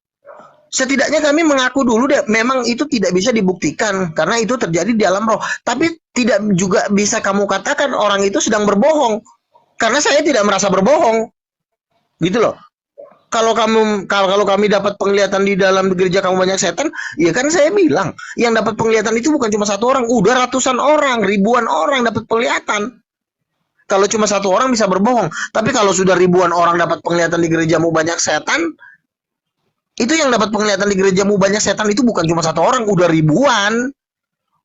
[SPEAKER 1] Setidaknya kami mengaku dulu deh, memang itu tidak bisa dibuktikan karena itu terjadi di alam roh. Tapi tidak juga bisa kamu katakan orang itu sedang berbohong. Karena saya tidak merasa berbohong. Gitu loh. Kalau kami dapat penglihatan di dalam gereja kamu banyak setan, ya kan saya bilang, yang dapat penglihatan itu bukan cuma satu orang, udah ratusan orang, ribuan orang dapat penglihatan. Kalau cuma satu orang bisa berbohong, tapi kalau sudah ribuan orang dapat penglihatan di gerejamu banyak setan, itu yang dapat penglihatan di gerejamu banyak setan itu bukan cuma satu orang, udah ribuan.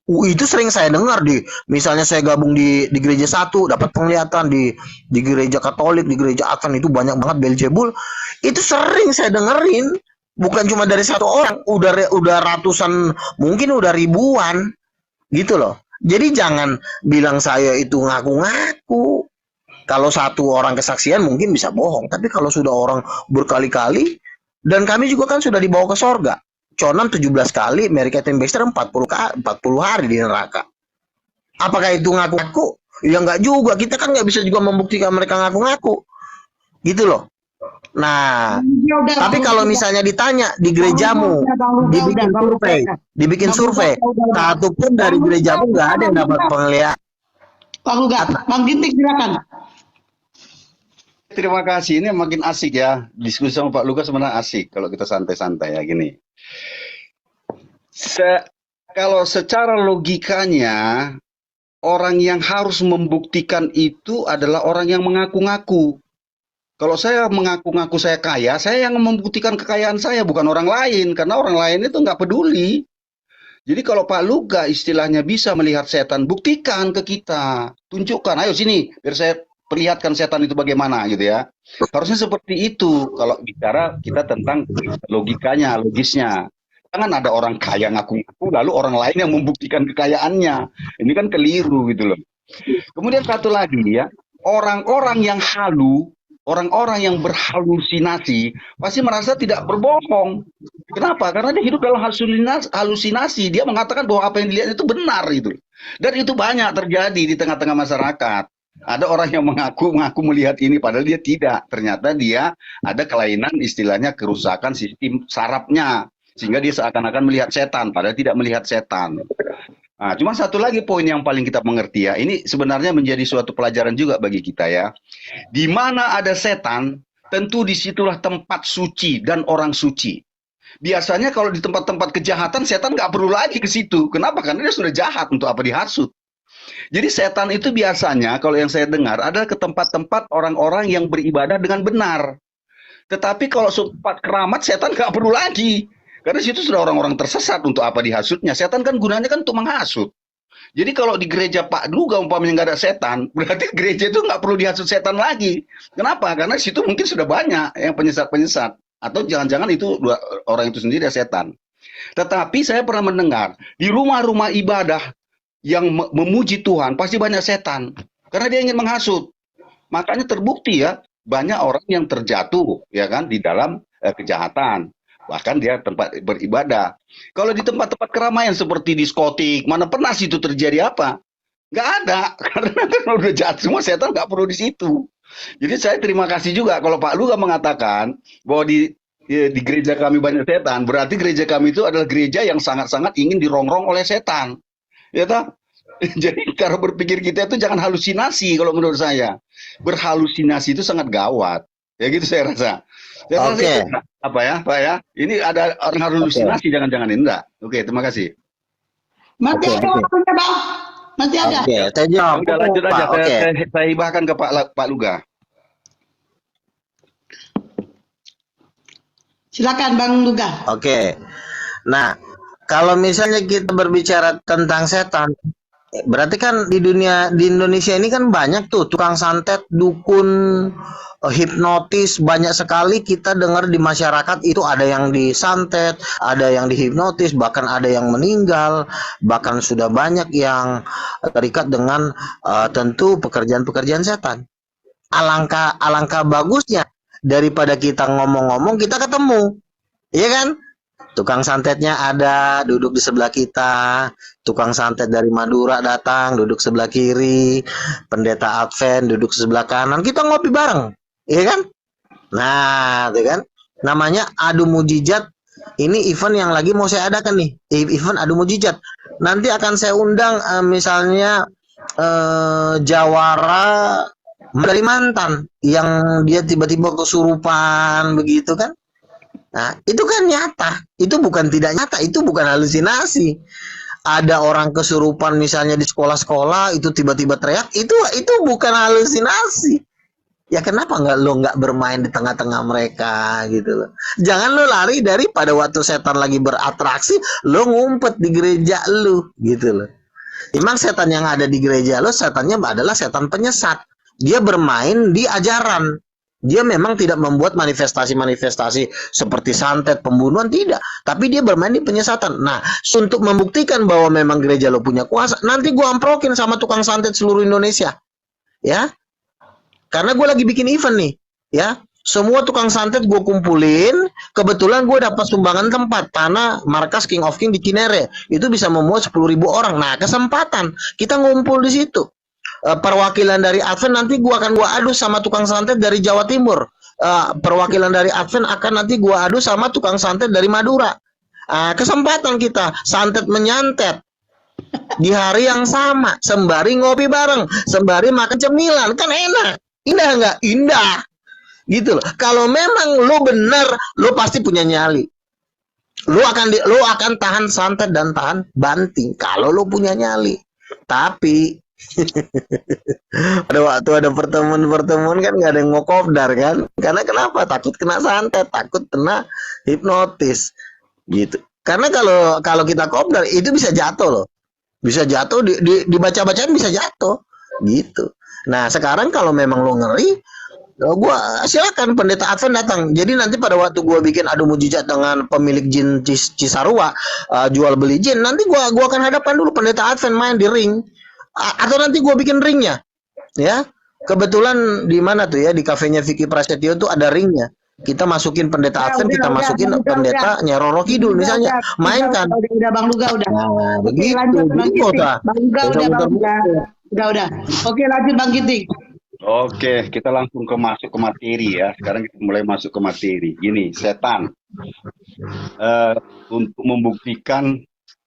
[SPEAKER 1] Itu sering saya dengar misalnya saya gabung di gereja satu dapat penglihatan di gereja Katolik, di gereja Advent itu banyak banget Beelzebul. Itu sering saya dengerin, bukan cuma dari satu orang, udah ratusan, mungkin udah ribuan, gitu loh. Jadi jangan bilang saya itu ngaku-ngaku. Kalau satu orang kesaksian mungkin bisa bohong, tapi kalau sudah orang berkali-kali. Dan kami juga kan sudah dibawa ke sorga. Conan 17 kali, Mary Catherine Baxter 40 hari di neraka. Apakah itu ngaku-ngaku? Ya enggak juga. Kita kan nggak bisa juga membuktikan mereka ngaku-ngaku. Gitu loh. Nah, tapi kalau misalnya ditanya di gerejamu, dibikin survei, satu pun dari gerejamu nggak ada yang dapat penglihatan.
[SPEAKER 5] Bang Luga, Bang Ginting silakan.
[SPEAKER 7] Terima kasih, ini makin asik ya. Diskusi sama Pak Luka sebenarnya asik kalau kita santai-santai ya gini. Kalau secara logikanya, orang yang harus membuktikan itu adalah orang yang mengaku-ngaku. Kalau saya mengaku-ngaku saya kaya, saya yang membuktikan kekayaan saya, bukan orang lain. Karena orang lain itu nggak peduli. Jadi kalau Pak Luga istilahnya bisa melihat setan, buktikan ke kita. Tunjukkan, ayo sini, biar saya perlihatkan setan itu bagaimana gitu ya. Harusnya seperti itu kalau bicara kita tentang logikanya, logisnya. Jangan ada orang kaya ngaku-ngaku lalu orang lain yang membuktikan kekayaannya. Ini kan keliru gitu loh. Kemudian satu lagi ya, orang-orang yang halu, orang-orang yang berhalusinasi pasti merasa tidak berbohong. Kenapa? Karena dia hidup dalam halusinasi. Dia mengatakan bahwa apa yang dilihat itu benar itu. Dan itu banyak terjadi di tengah-tengah masyarakat. Ada orang yang mengaku melihat ini padahal dia tidak. Ternyata dia ada kelainan, istilahnya kerusakan sistem sarafnya sehingga dia seakan-akan melihat setan padahal tidak melihat setan. Nah, cuma satu lagi poin yang paling kita mengerti ya. Ini sebenarnya menjadi suatu pelajaran juga bagi kita ya. Di mana ada setan, tentu disitulah tempat suci dan orang suci. Biasanya kalau di tempat-tempat kejahatan, setan nggak perlu lagi ke situ. Kenapa? Karena dia sudah jahat, untuk apa dihasut. Jadi setan itu biasanya, kalau yang saya dengar, adalah ke tempat-tempat orang-orang yang beribadah dengan benar. Tetapi kalau tempat keramat, setan nggak perlu lagi. Karena situ sudah orang-orang tersesat, untuk apa dihasutnya. Setan kan gunanya kan untuk menghasut. Jadi kalau di gereja Pak Duga umpamanya nggak ada setan, berarti gereja itu nggak perlu dihasut setan lagi. Kenapa? Karena di situ mungkin sudah banyak yang penyesat-penyesat. Atau jangan-jangan itu orang itu sendiri ya setan. Tetapi saya pernah mendengar, di rumah-rumah ibadah yang memuji Tuhan, pasti banyak setan. Karena dia ingin menghasut. Makanya terbukti ya, banyak orang yang terjatuh ya kan di dalam kejahatan. Bahkan dia tempat beribadah. Kalau di tempat-tempat keramaian seperti diskotik, mana pernah situ terjadi apa? Nggak ada. Karena kan udah jahat semua, setan nggak perlu di situ. Jadi saya terima kasih juga kalau Pak Luga mengatakan bahwa di gereja kami banyak setan. Berarti gereja kami itu adalah gereja yang sangat-sangat ingin dirongrong oleh setan. Ya toh? Jadi cara berpikir kita itu jangan halusinasi kalau menurut saya. Berhalusinasi itu sangat gawat. Ya gitu saya rasa.
[SPEAKER 1] Oke.
[SPEAKER 7] Apa ya, Pak ya? Ini ada orang halusinasi, jangan-jangan ini enggak. Oke, terima kasih.
[SPEAKER 5] Masih
[SPEAKER 1] Oke,
[SPEAKER 5] ada
[SPEAKER 1] oke.
[SPEAKER 5] waktunya, Bang. Masih ada.
[SPEAKER 1] Oke, saya jawab.
[SPEAKER 7] Udah lanjut aja,
[SPEAKER 1] Pak. Oke.
[SPEAKER 7] saya hibahkan ke Pak Luga.
[SPEAKER 5] Silakan Bang Luga.
[SPEAKER 1] Oke. Nah, kalau misalnya kita berbicara tentang setan, berarti kan di Indonesia ini kan banyak tuh tukang santet, dukun, hipnotis, banyak sekali kita dengar di masyarakat itu ada yang disantet, ada yang dihipnotis, bahkan ada yang meninggal, bahkan sudah banyak yang terikat dengan tentu pekerjaan-pekerjaan setan. Alangkah bagusnya daripada kita ngomong-ngomong kita ketemu. Iya kan? Tukang santetnya ada, duduk di sebelah kita. Tukang santet dari Madura datang, duduk sebelah kiri. Pendeta Advent duduk sebelah kanan. Kita ngopi bareng, iya kan? Nah, itu kan. Namanya Adu Mujijat. Ini event yang lagi mau saya adakan nih. Event Adu Mujijat. Nanti akan saya undang misalnya jawara Kalimantan yang dia tiba-tiba kesurupan begitu kan. Nah, itu kan nyata. Itu bukan tidak nyata, itu bukan halusinasi. Ada orang kesurupan misalnya di sekolah-sekolah itu tiba-tiba teriak, itu bukan halusinasi. Ya kenapa lo nggak bermain di tengah-tengah mereka gitu loh. Jangan lo lari daripada waktu setan lagi beratraksi, lo ngumpet di gereja lo gitu loh. Memang setan yang ada di gereja lo, setannya adalah setan penyesat. Dia bermain di ajaran. Dia memang tidak membuat manifestasi-manifestasi seperti santet, pembunuhan, tidak. Tapi dia bermain di penyesatan. Nah, untuk membuktikan bahwa memang gereja lo punya kuasa, nanti gua amprokin sama tukang santet seluruh Indonesia. Ya. Karena gue lagi bikin event nih. Ya. Semua tukang santet gue kumpulin. Kebetulan gue dapat sumbangan tempat. Tanah markas King of King di Cinere. Itu bisa memuat 10.000 orang. Nah, kesempatan. Kita ngumpul di situ. Perwakilan dari Advent nanti gua adu sama tukang santet dari Jawa Timur. Perwakilan dari Advent akan nanti gua adu sama tukang santet dari Madura. Kesempatan kita santet menyantet di hari yang sama, sembari ngopi bareng, sembari makan cemilan, kan enak. Indah nggak? Indah. Gitu loh. Kalau memang lo benar, lo pasti punya nyali. Lo akan tahan santet dan tahan banting kalau lo punya nyali. Tapi pada waktu ada pertemuan kan nggak ada yang mau kopdar kan, karena kenapa? Takut kena santet, takut kena hipnotis gitu. Karena kalau kita kopdar itu bisa jatuh loh, bisa jatuh dibaca-bacaan bisa jatuh gitu. Nah sekarang kalau memang lo ngeri, gua silakan pendeta Advent datang. Jadi nanti pada waktu gua bikin adu mujizat dengan pemilik jin Cisarua, jual beli jin, nanti gua akan hadapan dulu pendeta Advent main di ring. Atau nanti gue bikin ringnya, ya. Kebetulan di mana tuh ya, di kafenya Vicky Prasetyo tuh ada ringnya. Kita masukin pendeta Advent, kita masukin pendeta Nyeroro Kidul misalnya, mainkan.
[SPEAKER 5] Udah Bang Luga udah.
[SPEAKER 1] Begitu.
[SPEAKER 5] Lanjut Bang
[SPEAKER 1] Jadi
[SPEAKER 5] Giting.
[SPEAKER 1] kota.
[SPEAKER 5] Bang Luga udah Bang Luga. Udah. Oke lanjut Bang Giting.
[SPEAKER 7] Oke, kita langsung masuk ke materi ya. Sekarang kita mulai masuk ke materi. Gini, setan untuk membuktikan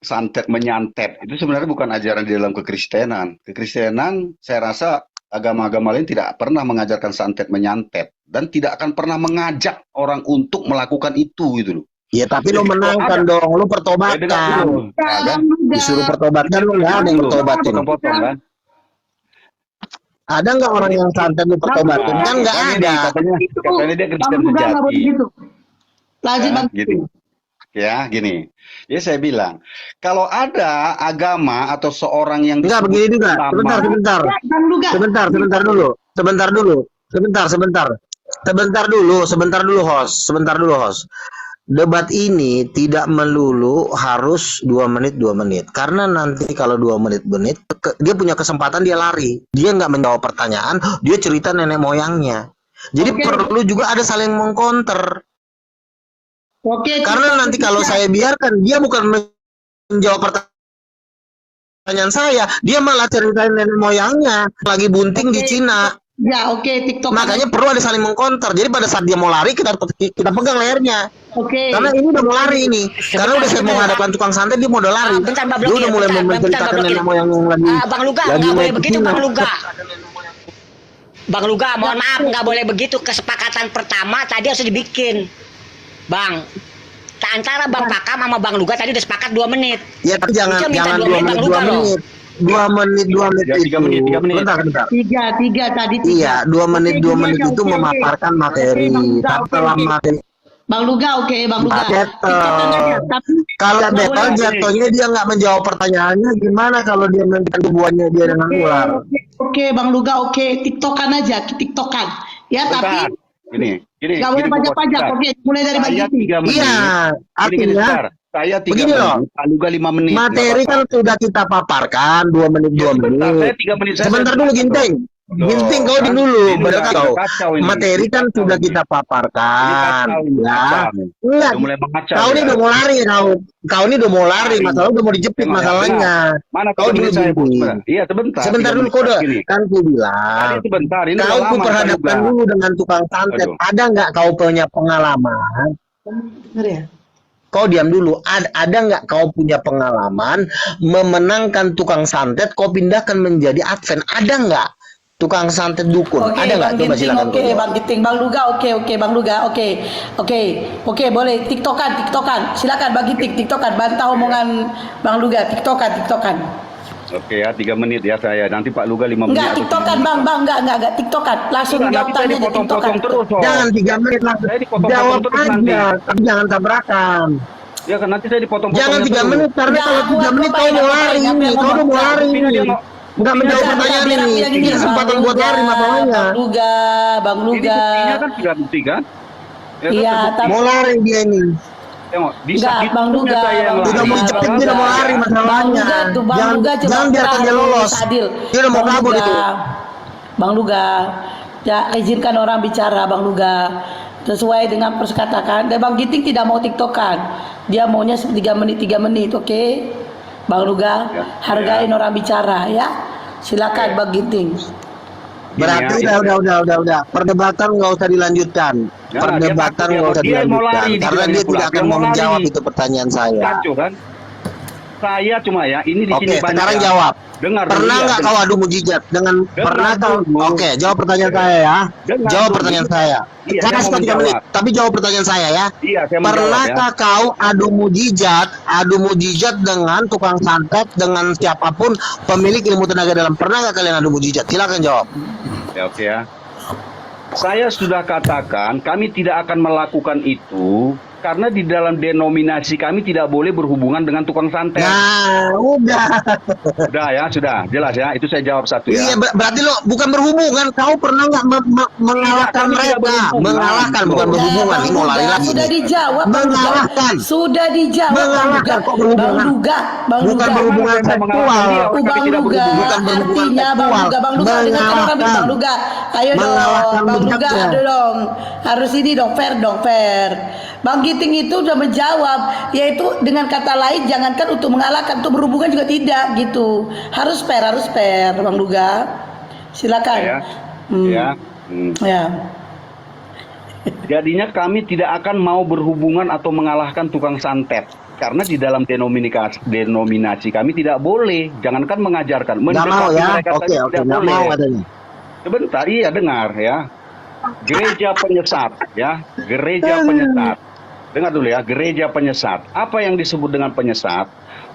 [SPEAKER 7] santet menyantet itu sebenarnya bukan ajaran di dalam kekristenan. Kekristenan saya rasa agama-agama lain tidak pernah mengajarkan santet menyantet dan tidak akan pernah mengajak orang untuk melakukan itu gitu loh.
[SPEAKER 1] Ya tapi lo
[SPEAKER 7] Jadi,
[SPEAKER 1] menangkan
[SPEAKER 7] kalau
[SPEAKER 1] dong, lu
[SPEAKER 7] Ya, dengar
[SPEAKER 1] pertobatkan.
[SPEAKER 7] dulu. Ya, kan?
[SPEAKER 1] Disuruh pertobatkan lu nggak ada yang pertobatin.
[SPEAKER 7] Potong-potong kan.
[SPEAKER 1] Ada nggak orang yang santet lu pertobatin? Kan nggak
[SPEAKER 7] Katanya
[SPEAKER 1] ada.
[SPEAKER 7] nih, katanya dia Kristen
[SPEAKER 5] Bang Luga nggak boleh
[SPEAKER 7] sejati.
[SPEAKER 5] gitu. Lanjut
[SPEAKER 7] Ya,
[SPEAKER 5] Bang.
[SPEAKER 7] gini. Ya, gini. Ya saya bilang, kalau ada agama atau seorang yang
[SPEAKER 1] Enggak
[SPEAKER 7] disebut
[SPEAKER 1] begini juga.
[SPEAKER 7] ulama,
[SPEAKER 1] Sebentar.
[SPEAKER 5] Bang Luga.
[SPEAKER 1] Sebentar dulu. Sebentar dulu host. Debat ini tidak melulu harus 2 menit. Karena nanti kalau 2 menit, dia punya kesempatan dia lari. Dia nggak menjawab pertanyaan, dia cerita nenek moyangnya. Jadi
[SPEAKER 5] Oke.
[SPEAKER 1] perlu juga ada saling mengcounter.
[SPEAKER 5] Oke.
[SPEAKER 1] Karena nanti kalau saya biarkan, dia bukan menjawab pertanyaan saya, dia malah ceritain nenek moyangnya lagi bunting di Cina.
[SPEAKER 5] Ya, oke, TikTok.
[SPEAKER 1] Makanya perlu ada saling mengcounter. Jadi pada saat dia mau lari, kita pegang lehernya.
[SPEAKER 5] Oke.
[SPEAKER 1] Karena ini udah mau lari ini. Karena udah saya mau hadapkan tukang santet, dia mau udah lari.
[SPEAKER 6] Bentar, Mbak
[SPEAKER 1] Dia
[SPEAKER 6] Blokir,
[SPEAKER 1] udah mulai
[SPEAKER 6] bentar,
[SPEAKER 1] menceritakan
[SPEAKER 6] Mbak
[SPEAKER 1] nenek
[SPEAKER 6] Blokir.
[SPEAKER 1] moyang yang lagi.
[SPEAKER 6] Bang Luga,
[SPEAKER 1] lagi
[SPEAKER 6] nggak boleh
[SPEAKER 1] naik ke
[SPEAKER 6] begitu
[SPEAKER 1] Cina.
[SPEAKER 6] Bang Luga. Bang Luga, mohon maaf, nggak boleh begitu. Kesepakatan pertama tadi harus dibikin. Bang, antara Bang Pakam sama Bang Luga tadi udah sepakat 2 menit.
[SPEAKER 1] Ya tapi jangan
[SPEAKER 6] Itu minta 2
[SPEAKER 1] 2
[SPEAKER 6] menit,
[SPEAKER 1] menit,
[SPEAKER 6] Bang
[SPEAKER 1] 2
[SPEAKER 6] Luga loh.
[SPEAKER 1] menit. 2 menit
[SPEAKER 7] Ya,
[SPEAKER 1] itu.
[SPEAKER 7] 3 menit.
[SPEAKER 1] Bentar.
[SPEAKER 5] Tiga tadi.
[SPEAKER 1] Iya, 2 menit itu
[SPEAKER 5] Oke.
[SPEAKER 1] memaparkan materi.
[SPEAKER 5] Oke, Bang Luga,
[SPEAKER 1] Tapi setelah
[SPEAKER 5] oke.
[SPEAKER 1] materi
[SPEAKER 5] Bang Luga, oke, Bang Luga. TikTokan aja, tapi
[SPEAKER 1] kalau
[SPEAKER 5] nggak
[SPEAKER 1] battle
[SPEAKER 5] boleh.
[SPEAKER 1] jatuhnya dia nggak menjawab pertanyaannya, gimana kalau dia menentukan hubungannya dia dengan ular?
[SPEAKER 5] Oke, Bang Luga, oke, TikTokan aja, TikTokan. Ya,
[SPEAKER 7] Bentar.
[SPEAKER 5] tapi
[SPEAKER 7] Gini.
[SPEAKER 5] nggak boleh
[SPEAKER 7] gini,
[SPEAKER 5] pajak-pajak.
[SPEAKER 7] Bos.
[SPEAKER 5] Oke, mulai dari Bang
[SPEAKER 7] Saya
[SPEAKER 5] Giting.
[SPEAKER 7] 3 menit.
[SPEAKER 1] Iya,
[SPEAKER 7] Gini,
[SPEAKER 1] artinya
[SPEAKER 7] bentar. Saya 3
[SPEAKER 1] begini loh.
[SPEAKER 7] menit, Pak Luga 5 menit.
[SPEAKER 1] materi
[SPEAKER 7] nggak
[SPEAKER 1] kan
[SPEAKER 7] apa-apa.
[SPEAKER 1] sudah kita paparkan 2 menit, 2
[SPEAKER 7] Ya, sebentar,
[SPEAKER 1] menit.
[SPEAKER 7] saya 3 menit.
[SPEAKER 1] Sebentar dulu Ginting.
[SPEAKER 7] Loh,
[SPEAKER 1] Ginting kau
[SPEAKER 7] kan?
[SPEAKER 1] di dulu,
[SPEAKER 7] Ini
[SPEAKER 1] benar
[SPEAKER 7] udah
[SPEAKER 1] kau.
[SPEAKER 7] kacau ini.
[SPEAKER 1] Materi
[SPEAKER 7] Ini
[SPEAKER 1] kan
[SPEAKER 7] kacau
[SPEAKER 1] sudah
[SPEAKER 7] ini.
[SPEAKER 1] kita paparkan,
[SPEAKER 7] Ini
[SPEAKER 1] ya.
[SPEAKER 7] kacau.
[SPEAKER 1] Enggak,
[SPEAKER 7] Udah mulai mengacau.
[SPEAKER 1] kau ini
[SPEAKER 7] ya.
[SPEAKER 1] udah mau lari kau. Kau ini udah mau lari, masalah udah mau dijepit
[SPEAKER 7] Emang
[SPEAKER 1] masalahnya.
[SPEAKER 7] Mana
[SPEAKER 1] Kau
[SPEAKER 7] tiga
[SPEAKER 1] dulu
[SPEAKER 7] menit saya, Bos?
[SPEAKER 1] Ginting.
[SPEAKER 7] Iya, sebentar.
[SPEAKER 1] Sebentar
[SPEAKER 7] 3
[SPEAKER 1] dulu
[SPEAKER 7] menit
[SPEAKER 1] kau udah,
[SPEAKER 7] gini.
[SPEAKER 1] kan ku bilang.
[SPEAKER 7] Tadi sebentar, ini
[SPEAKER 1] Kau
[SPEAKER 7] udah lama,
[SPEAKER 1] ku
[SPEAKER 7] Pak
[SPEAKER 1] perhadapkan
[SPEAKER 7] Luga.
[SPEAKER 1] dulu dengan tukang santet.
[SPEAKER 7] Aduh.
[SPEAKER 1] Ada nggak kau punya pengalaman?
[SPEAKER 5] Bener ya?
[SPEAKER 1] Kau diam dulu. Ada nggak kau punya pengalaman memenangkan tukang santet, kau pindahkan menjadi advent? Ada nggak? Tukang santet dukun.
[SPEAKER 5] Oke,
[SPEAKER 1] Ada nggak?
[SPEAKER 5] Bang
[SPEAKER 1] Coba
[SPEAKER 5] Giting,
[SPEAKER 1] silakan.
[SPEAKER 5] oke,
[SPEAKER 1] kau jawab.
[SPEAKER 5] Bang Giting, Bang Luga, oke, Bang Luga, oke, boleh, TikTokan, silakan Bang Giting, TikTokan, bantah omongan Bang Luga, TikTokan.
[SPEAKER 7] Oke ya, 3 menit ya saya. Nanti Pak Luga 5 menit.
[SPEAKER 5] Enggak,
[SPEAKER 7] atau
[SPEAKER 5] TikTokan,
[SPEAKER 7] 3 menit.
[SPEAKER 5] Bang, enggak, TikTokan, langsung
[SPEAKER 7] Enggak,
[SPEAKER 5] jawab
[SPEAKER 7] nanti saya
[SPEAKER 5] tanya aja, TikTokan.
[SPEAKER 7] dipotong-potong terus. Bos.
[SPEAKER 1] Jangan 3 menit langsung.
[SPEAKER 7] Saya dipotong-potong
[SPEAKER 1] Jawab
[SPEAKER 7] terus nanti.
[SPEAKER 1] aja, tapi jangan tabrakan.
[SPEAKER 7] Ya kan nanti saya dipotong-potong.
[SPEAKER 1] Jangan 3 menit karena
[SPEAKER 5] Nggak,
[SPEAKER 1] kalau
[SPEAKER 5] aku
[SPEAKER 1] 3 menit kau
[SPEAKER 5] ngapain,
[SPEAKER 1] mau
[SPEAKER 5] ngapain,
[SPEAKER 1] lari
[SPEAKER 5] ngapain,
[SPEAKER 1] ini, kau udah mau
[SPEAKER 5] ngapain.
[SPEAKER 1] lari
[SPEAKER 7] Buktinya
[SPEAKER 1] ini.
[SPEAKER 7] dia mau-
[SPEAKER 1] Nggak menjawab pertanyaan ini. Ini kesempatan buat lari masalahnya.
[SPEAKER 5] Bang
[SPEAKER 7] Ini
[SPEAKER 5] Luga.
[SPEAKER 7] buktinya kan sudah bukti kan? Ya kan,
[SPEAKER 5] Iya,
[SPEAKER 7] terbukti.
[SPEAKER 5] tapi
[SPEAKER 1] Mau lari dia ini.
[SPEAKER 7] Tengok,
[SPEAKER 5] Enggak, Bang Luga,
[SPEAKER 7] saya yang
[SPEAKER 5] Bang
[SPEAKER 1] Udah
[SPEAKER 7] lari.
[SPEAKER 1] mau
[SPEAKER 5] Luga,
[SPEAKER 1] dijepit,
[SPEAKER 5] Bang
[SPEAKER 1] dia udah mau
[SPEAKER 5] Luga.
[SPEAKER 1] lari masalahnya.
[SPEAKER 5] Bang Luga cuma
[SPEAKER 1] Jangan biarkan dia lolos.
[SPEAKER 5] Adil.
[SPEAKER 1] Dia udah mau
[SPEAKER 5] Bang
[SPEAKER 1] kabur
[SPEAKER 5] Luga.
[SPEAKER 1] itu.
[SPEAKER 5] Bang Luga, ya izinkan orang bicara, Bang Luga. Sesuai dengan persekatakan. Dan Bang Giting tidak mau TikTokan. Dia maunya 3 menit, oke? Bang Luga,
[SPEAKER 7] Ya,
[SPEAKER 5] hargain orang bicara ya. Silakan Bang Giting.
[SPEAKER 1] Berarti
[SPEAKER 7] Gini ya,
[SPEAKER 1] udah. Perdebatan nggak usah dilanjutkan.
[SPEAKER 7] Ya,
[SPEAKER 1] Perdebatan
[SPEAKER 7] dia
[SPEAKER 1] nggak usah
[SPEAKER 7] mau
[SPEAKER 1] dilanjutkan.
[SPEAKER 7] lari,
[SPEAKER 1] Karena
[SPEAKER 7] dia
[SPEAKER 1] dia
[SPEAKER 7] pulang.
[SPEAKER 1] tidak akan
[SPEAKER 7] Dia
[SPEAKER 1] mau
[SPEAKER 7] mau
[SPEAKER 1] menjawab
[SPEAKER 7] lari.
[SPEAKER 1] itu pertanyaan saya.
[SPEAKER 7] Kacau kan? Saya cuma ya, ini di
[SPEAKER 1] Oke,
[SPEAKER 7] sini banyak.
[SPEAKER 1] sekarang
[SPEAKER 7] ya.
[SPEAKER 1] jawab.
[SPEAKER 7] Dengar.
[SPEAKER 1] Pernah
[SPEAKER 7] dulu,
[SPEAKER 1] nggak
[SPEAKER 7] ya,
[SPEAKER 1] kau adu mujizat dengan
[SPEAKER 7] Dengar
[SPEAKER 1] pernah kau?
[SPEAKER 7] dulu.
[SPEAKER 1] Oke, jawab pertanyaan saya ya.
[SPEAKER 7] Dengar
[SPEAKER 1] Jawab
[SPEAKER 7] dulu.
[SPEAKER 1] pertanyaan saya.
[SPEAKER 7] Iya,
[SPEAKER 1] Saya
[SPEAKER 7] saya
[SPEAKER 1] kasih
[SPEAKER 7] mau
[SPEAKER 1] 3 menit,
[SPEAKER 7] menjawab.
[SPEAKER 1] tapi jawab pertanyaan saya ya.
[SPEAKER 7] Iya, saya mau jawab,
[SPEAKER 1] Pernahkah kau adu mujizat dengan tukang santet dengan siapapun pemilik ilmu tenaga dalam? Pernah nggak kalian adu mujizat? Silakan jawab.
[SPEAKER 7] Ya, oke ya. Saya sudah katakan kami tidak akan melakukan itu karena di dalam denominasi kami tidak boleh berhubungan dengan tukang santet.
[SPEAKER 1] Nah, udah.
[SPEAKER 7] Sudah ya, sudah jelas ya. Itu saya jawab satu ya.
[SPEAKER 1] Iya, berarti lo bukan berhubungan. Kau pernah nggak mengalahkan
[SPEAKER 7] kami tidak
[SPEAKER 1] mereka?
[SPEAKER 7] berhubungan.
[SPEAKER 1] Mengalahkan bukan berhubungan. Ini mau lari lagi.
[SPEAKER 5] Sudah
[SPEAKER 1] nih.
[SPEAKER 5] dijawab, Bang Luga.
[SPEAKER 1] Mengalahkan.
[SPEAKER 5] Sudah dijawab, Bang Luga.
[SPEAKER 1] Mengalahkan, kok berhubungan?
[SPEAKER 5] Bang Luga, Bang
[SPEAKER 1] Bukan
[SPEAKER 5] Luga.
[SPEAKER 1] berhubungan
[SPEAKER 7] Saya
[SPEAKER 1] seksual.
[SPEAKER 7] mengalahkan dia,
[SPEAKER 5] Bang
[SPEAKER 7] tapi tidak
[SPEAKER 5] Luga,
[SPEAKER 7] berhubungan.
[SPEAKER 1] Bukan berhubungan
[SPEAKER 5] artinya Bang
[SPEAKER 1] seksual.
[SPEAKER 5] Luga, Bang Luga, dengarkan orang
[SPEAKER 1] Mengalahkan.
[SPEAKER 5] Bang Luga. Ayo
[SPEAKER 1] Mengalahkan
[SPEAKER 5] dong, Bang Luga,
[SPEAKER 1] bijaknya.
[SPEAKER 5] aduh dong. Harus ini dong, fair. Bang Giting itu sudah menjawab, yaitu dengan kata lain, jangankan untuk mengalahkan, untuk berhubungan juga tidak gitu. Harus fair, Bang Luga. Silakan.
[SPEAKER 7] Ya.
[SPEAKER 5] Hmm.
[SPEAKER 7] Ya.
[SPEAKER 5] Ya.
[SPEAKER 7] Jadinya kami tidak akan mau berhubungan atau mengalahkan tukang santet. Karena di dalam denominasi kami tidak boleh. Jangankan mengajarkan.
[SPEAKER 1] Nggak mau
[SPEAKER 7] mendekati
[SPEAKER 1] ya?
[SPEAKER 7] mereka
[SPEAKER 1] Oke,
[SPEAKER 7] saja
[SPEAKER 1] oke.
[SPEAKER 7] tidak
[SPEAKER 1] Nggak
[SPEAKER 7] boleh.
[SPEAKER 1] mau katanya.
[SPEAKER 7] Sebentar, iya dengar ya. Gereja penyesat ya, gereja penyesat. Dengar dulu ya, gereja penyesat. Apa yang disebut dengan penyesat?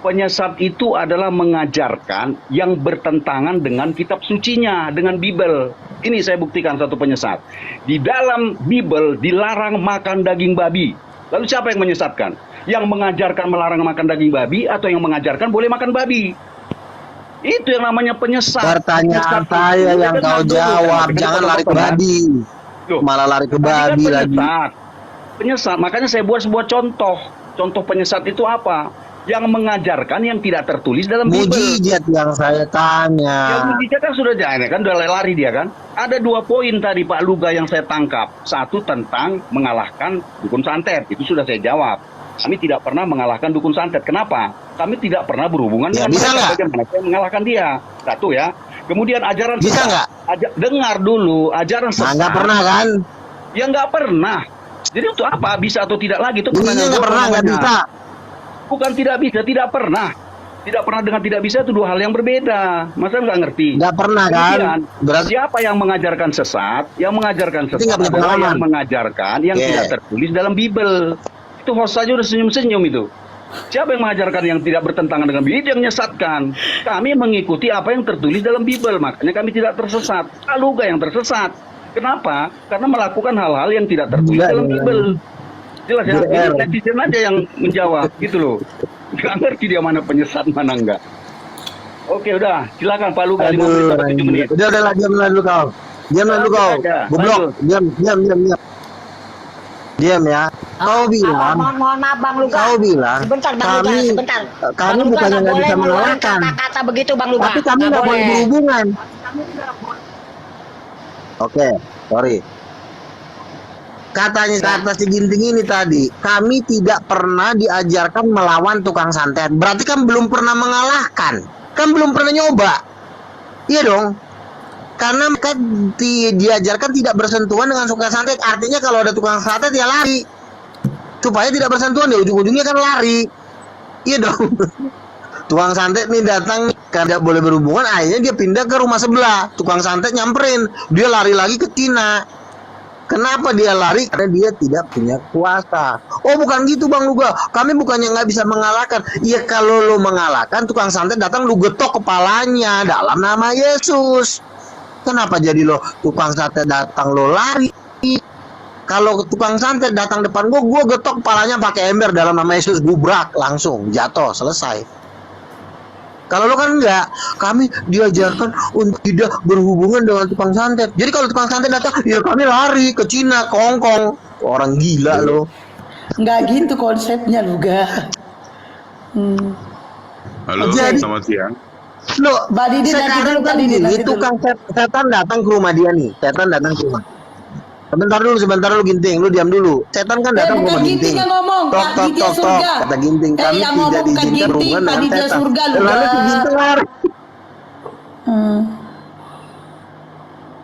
[SPEAKER 7] Penyesat itu adalah mengajarkan yang bertentangan dengan kitab sucinya, dengan Bible. Ini saya buktikan satu penyesat. Di dalam Bible dilarang makan daging babi. Lalu siapa yang menyesatkan? Yang mengajarkan melarang makan daging babi atau yang mengajarkan boleh makan babi? Itu yang namanya penyesat.
[SPEAKER 1] Pertanyaan
[SPEAKER 7] Penyesat
[SPEAKER 1] saya
[SPEAKER 7] itu,
[SPEAKER 1] yang
[SPEAKER 7] dengar
[SPEAKER 1] kau
[SPEAKER 7] dulu,
[SPEAKER 1] jawab,
[SPEAKER 7] dengar.
[SPEAKER 1] jangan
[SPEAKER 7] Kenapa
[SPEAKER 1] lari ke
[SPEAKER 7] pernah?
[SPEAKER 1] babi.
[SPEAKER 7] Loh,
[SPEAKER 1] Malah lari ke
[SPEAKER 7] tadi kan
[SPEAKER 1] babi lagi.
[SPEAKER 7] penyesat. Makanya saya buat sebuah contoh. Contoh penyesat itu apa? Yang mengajarkan yang tidak tertulis dalam Bible.
[SPEAKER 1] Mujizat yang saya
[SPEAKER 7] Ya
[SPEAKER 1] tanya.
[SPEAKER 7] mujizat kan sudah jalan kan, udah lari dia kan. Ada 2 poin tadi Pak Luga yang saya tangkap. Satu tentang mengalahkan dukun santet, itu sudah saya jawab. Kami tidak pernah mengalahkan dukun santet. Kenapa? Kami tidak pernah berhubungan
[SPEAKER 1] Ya,
[SPEAKER 7] dengan
[SPEAKER 1] bisa
[SPEAKER 7] mereka.
[SPEAKER 1] nggak?
[SPEAKER 7] Bagaimana saya mengalahkan dia? Satu ya. Kemudian ajaran
[SPEAKER 1] Bisa
[SPEAKER 7] sesat.
[SPEAKER 1] nggak?
[SPEAKER 7] Dengar dulu, ajaran
[SPEAKER 1] Nah,
[SPEAKER 7] sesat.
[SPEAKER 1] nggak pernah kan?
[SPEAKER 7] Ya nggak pernah. Jadi untuk apa? Bisa atau tidak lagi? Itu
[SPEAKER 1] Ininya
[SPEAKER 7] pertanyaan
[SPEAKER 1] nggak
[SPEAKER 7] gua
[SPEAKER 1] pernah, nggak
[SPEAKER 7] namanya.
[SPEAKER 1] bisa.
[SPEAKER 7] Bukan tidak bisa, tidak pernah. Tidak pernah dengan tidak bisa itu 2 hal yang berbeda. Masa nggak ngerti?
[SPEAKER 1] Nggak pernah kan?
[SPEAKER 7] Kemudian,
[SPEAKER 1] Berarti
[SPEAKER 7] siapa yang mengajarkan sesat? Yang mengajarkan
[SPEAKER 1] Berarti
[SPEAKER 7] sesat
[SPEAKER 1] nggak punya
[SPEAKER 7] adalah
[SPEAKER 1] pengalaman.
[SPEAKER 7] yang mengajarkan yang
[SPEAKER 1] Oke.
[SPEAKER 7] tidak tertulis dalam Bible. Itu host saja udah senyum-senyum itu. Siapa yang mengajarkan yang tidak bertentangan dengan Bible? Itu yang menyesatkan. Kami mengikuti apa yang tertulis dalam Bible. Makanya kami tidak tersesat. Luga yang tersesat. Kenapa? Karena melakukan hal-hal yang tidak tertulis
[SPEAKER 1] Gila,
[SPEAKER 7] dalam
[SPEAKER 1] gila.
[SPEAKER 7] Bible. Jelas ya,
[SPEAKER 1] GR.
[SPEAKER 7] ini netizen aja yang menjawab gitu loh. Gak ngerti dia mana penyesat mana enggak. Oke udah, silakan Pak Luga 5 menit
[SPEAKER 1] Aduh,
[SPEAKER 7] atau 7 menit.
[SPEAKER 1] udah diam dulu kau. Diam dulu
[SPEAKER 7] Lanjut
[SPEAKER 1] kau.
[SPEAKER 7] aja,
[SPEAKER 1] Goblok.
[SPEAKER 7] lanjut.
[SPEAKER 1] Diam. Diam ya. Kau bilang,
[SPEAKER 6] mohon maaf Bang Luga.
[SPEAKER 1] kau bilang,
[SPEAKER 6] Sebentar Bang Luga,
[SPEAKER 1] kami,
[SPEAKER 6] sebentar.
[SPEAKER 1] kami
[SPEAKER 6] Bang Luga
[SPEAKER 1] bukannya
[SPEAKER 6] nggak
[SPEAKER 1] nggak
[SPEAKER 6] boleh
[SPEAKER 1] bisa
[SPEAKER 6] mengeluarkan
[SPEAKER 1] mengalahkan,
[SPEAKER 6] kata-kata begitu Bang Luga.
[SPEAKER 1] tapi kami nggak boleh berhubungan. Oke, sorry. Katanya kata si Ginting ini tadi, kami tidak pernah diajarkan melawan tukang santet. Berarti kan belum pernah mengalahkan, kan belum pernah nyoba. Iya dong. Karena mereka diajarkan tidak bersentuhan dengan tukang santet. Artinya kalau ada tukang santet ya lari. Supaya tidak bersentuhan ya ujung-ujungnya kan lari. Iya dong. Tukang santet nih datang karena tidak boleh berhubungan, akhirnya dia pindah ke rumah sebelah. Tukang santet nyamperin, dia lari lagi ke Cina. Kenapa dia lari? Karena dia tidak punya kuasa. Oh bukan gitu Bang Luga, kami bukannya nggak bisa mengalahkan. Iya kalau lo mengalahkan tukang santet datang lu getok kepalanya dalam nama Yesus. Kenapa jadi lo tukang santet datang lo lari? Kalau tukang santet datang depan gua getok kepalanya pakai ember dalam nama Yesus, gubrak langsung jatuh selesai. Kalau lo kan enggak, kami diajarkan untuk tidak berhubungan dengan tukang santet. Jadi kalau tukang santet datang, ya kami lari ke Cina, ke Hong Kong. Orang gila lo.
[SPEAKER 5] Nggak gitu konsepnya juga.
[SPEAKER 8] Halo,
[SPEAKER 1] Jadi-
[SPEAKER 8] selamat siang.
[SPEAKER 1] Lo
[SPEAKER 5] Mbak Didi, nanti
[SPEAKER 1] sekarang
[SPEAKER 5] dulu,
[SPEAKER 1] kan
[SPEAKER 5] Mbak Didi,
[SPEAKER 1] gini,
[SPEAKER 5] nanti dulu.
[SPEAKER 1] tukang setan datang ke rumah dia nih. Setan datang ke rumah. Sebentar dulu Ginting, lu diam dulu. Setan kan datang ke
[SPEAKER 5] bukan
[SPEAKER 1] rumah
[SPEAKER 5] Ginting
[SPEAKER 1] Ginting.
[SPEAKER 5] yang ngomong,
[SPEAKER 1] Tok
[SPEAKER 5] Pak
[SPEAKER 1] tok
[SPEAKER 5] Didi
[SPEAKER 1] tok tok.
[SPEAKER 5] surga.
[SPEAKER 1] Kata Ginting, kami
[SPEAKER 5] yang
[SPEAKER 1] tidak
[SPEAKER 5] ngomong bukan
[SPEAKER 1] diizinkan
[SPEAKER 5] Ginting,
[SPEAKER 1] berhubungan
[SPEAKER 5] Pak
[SPEAKER 1] dengan
[SPEAKER 5] Didi
[SPEAKER 1] setan.
[SPEAKER 5] surga lu.
[SPEAKER 1] Lalu si Ginting lari.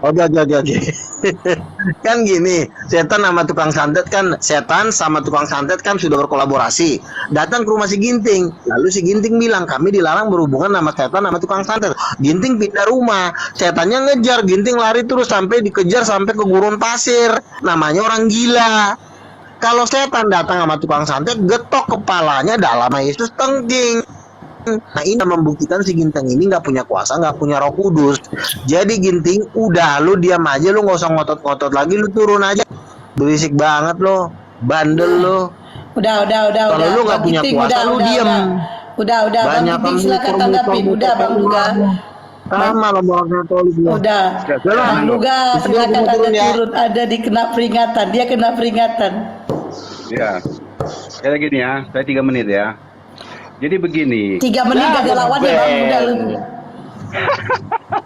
[SPEAKER 1] Oke. Kan gini, setan sama tukang santet kan, setan sama tukang santet kan sudah berkolaborasi. Datang ke rumah si Ginting, lalu si Ginting bilang kami dilarang berhubungan sama setan sama tukang santet. Ginting pindah rumah, setannya ngejar, Ginting lari terus sampai dikejar sampai ke gurun pasir. Namanya orang gila. Kalau setan datang sama tukang santet, getok kepalanya dalam nama Yesus tengking. Nah ini membuktikan si Ginting ini nggak punya kuasa, nggak punya Roh Kudus. Jadi Ginting, udah lu diam aja, lu nggak usah ngotot-ngotot lagi, lu turun aja. Berisik banget lo, bandel lo.
[SPEAKER 5] Udah.
[SPEAKER 1] Kalau lu nggak
[SPEAKER 5] Bang
[SPEAKER 1] punya
[SPEAKER 5] Ginting,
[SPEAKER 1] kuasa, lu diem.
[SPEAKER 5] Udah. Bang
[SPEAKER 1] Banyak
[SPEAKER 5] Ginting silakan tanggapin. Udah, Bang Luga.
[SPEAKER 1] Sama lo orang Katolik lo.
[SPEAKER 5] Udah. Bang Luga silakan
[SPEAKER 1] Turun
[SPEAKER 5] Anda
[SPEAKER 1] ya.
[SPEAKER 5] turun. Ada kena peringatan. Dia kena peringatan.
[SPEAKER 7] Ya. Kayak gini ya, saya 3 menit ya. Jadi begini.
[SPEAKER 5] 3 menit gak ada lawan ya Bang. Udah lu.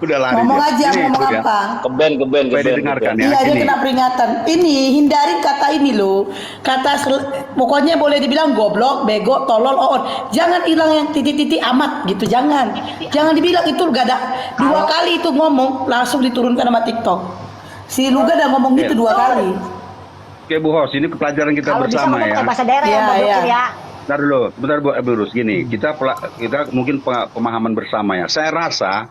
[SPEAKER 7] Udah lari.
[SPEAKER 5] Ngomong
[SPEAKER 7] dia.
[SPEAKER 5] aja,
[SPEAKER 7] Ini
[SPEAKER 5] ngomong
[SPEAKER 7] itu ya.
[SPEAKER 5] apa?
[SPEAKER 3] Keben.
[SPEAKER 7] Supaya didengarkan ya.
[SPEAKER 5] Iya, dia
[SPEAKER 7] Gini.
[SPEAKER 5] kena peringatan. Ini hindarin kata ini loh. Pokoknya boleh dibilang goblok, bego, tolol, oon. Jangan hilang yang titik-titik amat gitu, jangan. Jangan dibilang itu gak ada 2 kali itu ngomong langsung diturunkan sama TikTok. Si Luga udah ngomong gitu 2 kali.
[SPEAKER 7] Oke Bu Hos, ini pelajaran kita
[SPEAKER 6] Kalau bisa
[SPEAKER 7] bersama
[SPEAKER 6] ngomong
[SPEAKER 7] ya.
[SPEAKER 6] pakai bahasa daerah ya,
[SPEAKER 5] Iya,
[SPEAKER 6] Bang
[SPEAKER 5] iya.
[SPEAKER 6] Dokter ya.
[SPEAKER 7] Bentar dulu, bentar Bu Rus. Gini, kita mungkin pemahaman bersama ya. Saya rasa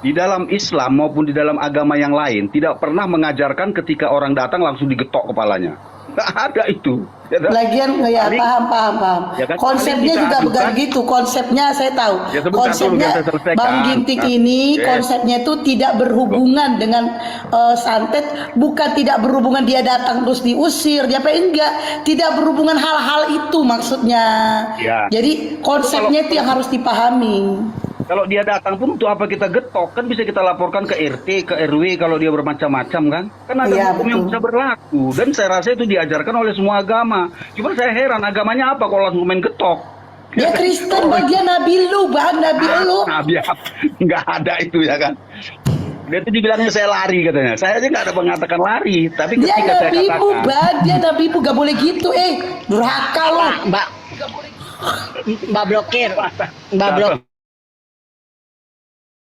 [SPEAKER 7] di dalam Islam maupun di dalam agama yang lain tidak pernah mengajarkan ketika orang datang langsung digetok kepalanya. Nggak ada itu. Ya,
[SPEAKER 5] Lagian ya
[SPEAKER 7] paling-
[SPEAKER 5] paham.
[SPEAKER 7] Ya kan,
[SPEAKER 5] Konsepnya
[SPEAKER 7] paling
[SPEAKER 5] juga
[SPEAKER 7] kita
[SPEAKER 5] bukan
[SPEAKER 7] adukan-
[SPEAKER 5] gitu. Konsepnya saya tahu.
[SPEAKER 7] Ya, sebentar
[SPEAKER 5] Konsepnya
[SPEAKER 7] dulu, saya selesaikan.
[SPEAKER 5] Bang Ginting
[SPEAKER 7] Nah,
[SPEAKER 5] ini
[SPEAKER 7] yes.
[SPEAKER 5] konsepnya itu tidak berhubungan dengan santet, bukan tidak berhubungan dia datang terus diusir, dia apa enggak, tidak berhubungan hal-hal itu maksudnya.
[SPEAKER 7] Ya.
[SPEAKER 5] Jadi konsepnya itu yang harus dipahami.
[SPEAKER 7] Kalau dia datang pun untuk apa kita getok? Kan bisa kita laporkan ke RT, ke RW kalau dia bermacam-macam kan? Kan ada
[SPEAKER 5] Iya,
[SPEAKER 7] hukum yang
[SPEAKER 5] betul.
[SPEAKER 7] bisa berlaku. Dan saya rasa itu diajarkan oleh semua agama. Cuma saya heran agamanya apa kalau langsung main getok?
[SPEAKER 5] Dia Kristen, Bang, dia nabi lu, Bang, nabi lu.
[SPEAKER 7] Nah, biar nggak ada itu ya kan? Dia tuh dibilangnya saya lari katanya. Saya aja nggak ada mengatakan lari. Tapi
[SPEAKER 5] Dia
[SPEAKER 7] ketika saya
[SPEAKER 5] nabi ibu,
[SPEAKER 7] katakan,
[SPEAKER 5] Bang, dia nabi ibu, gak boleh gitu, durhaka lu.
[SPEAKER 6] Mbak blokir, Mbak blok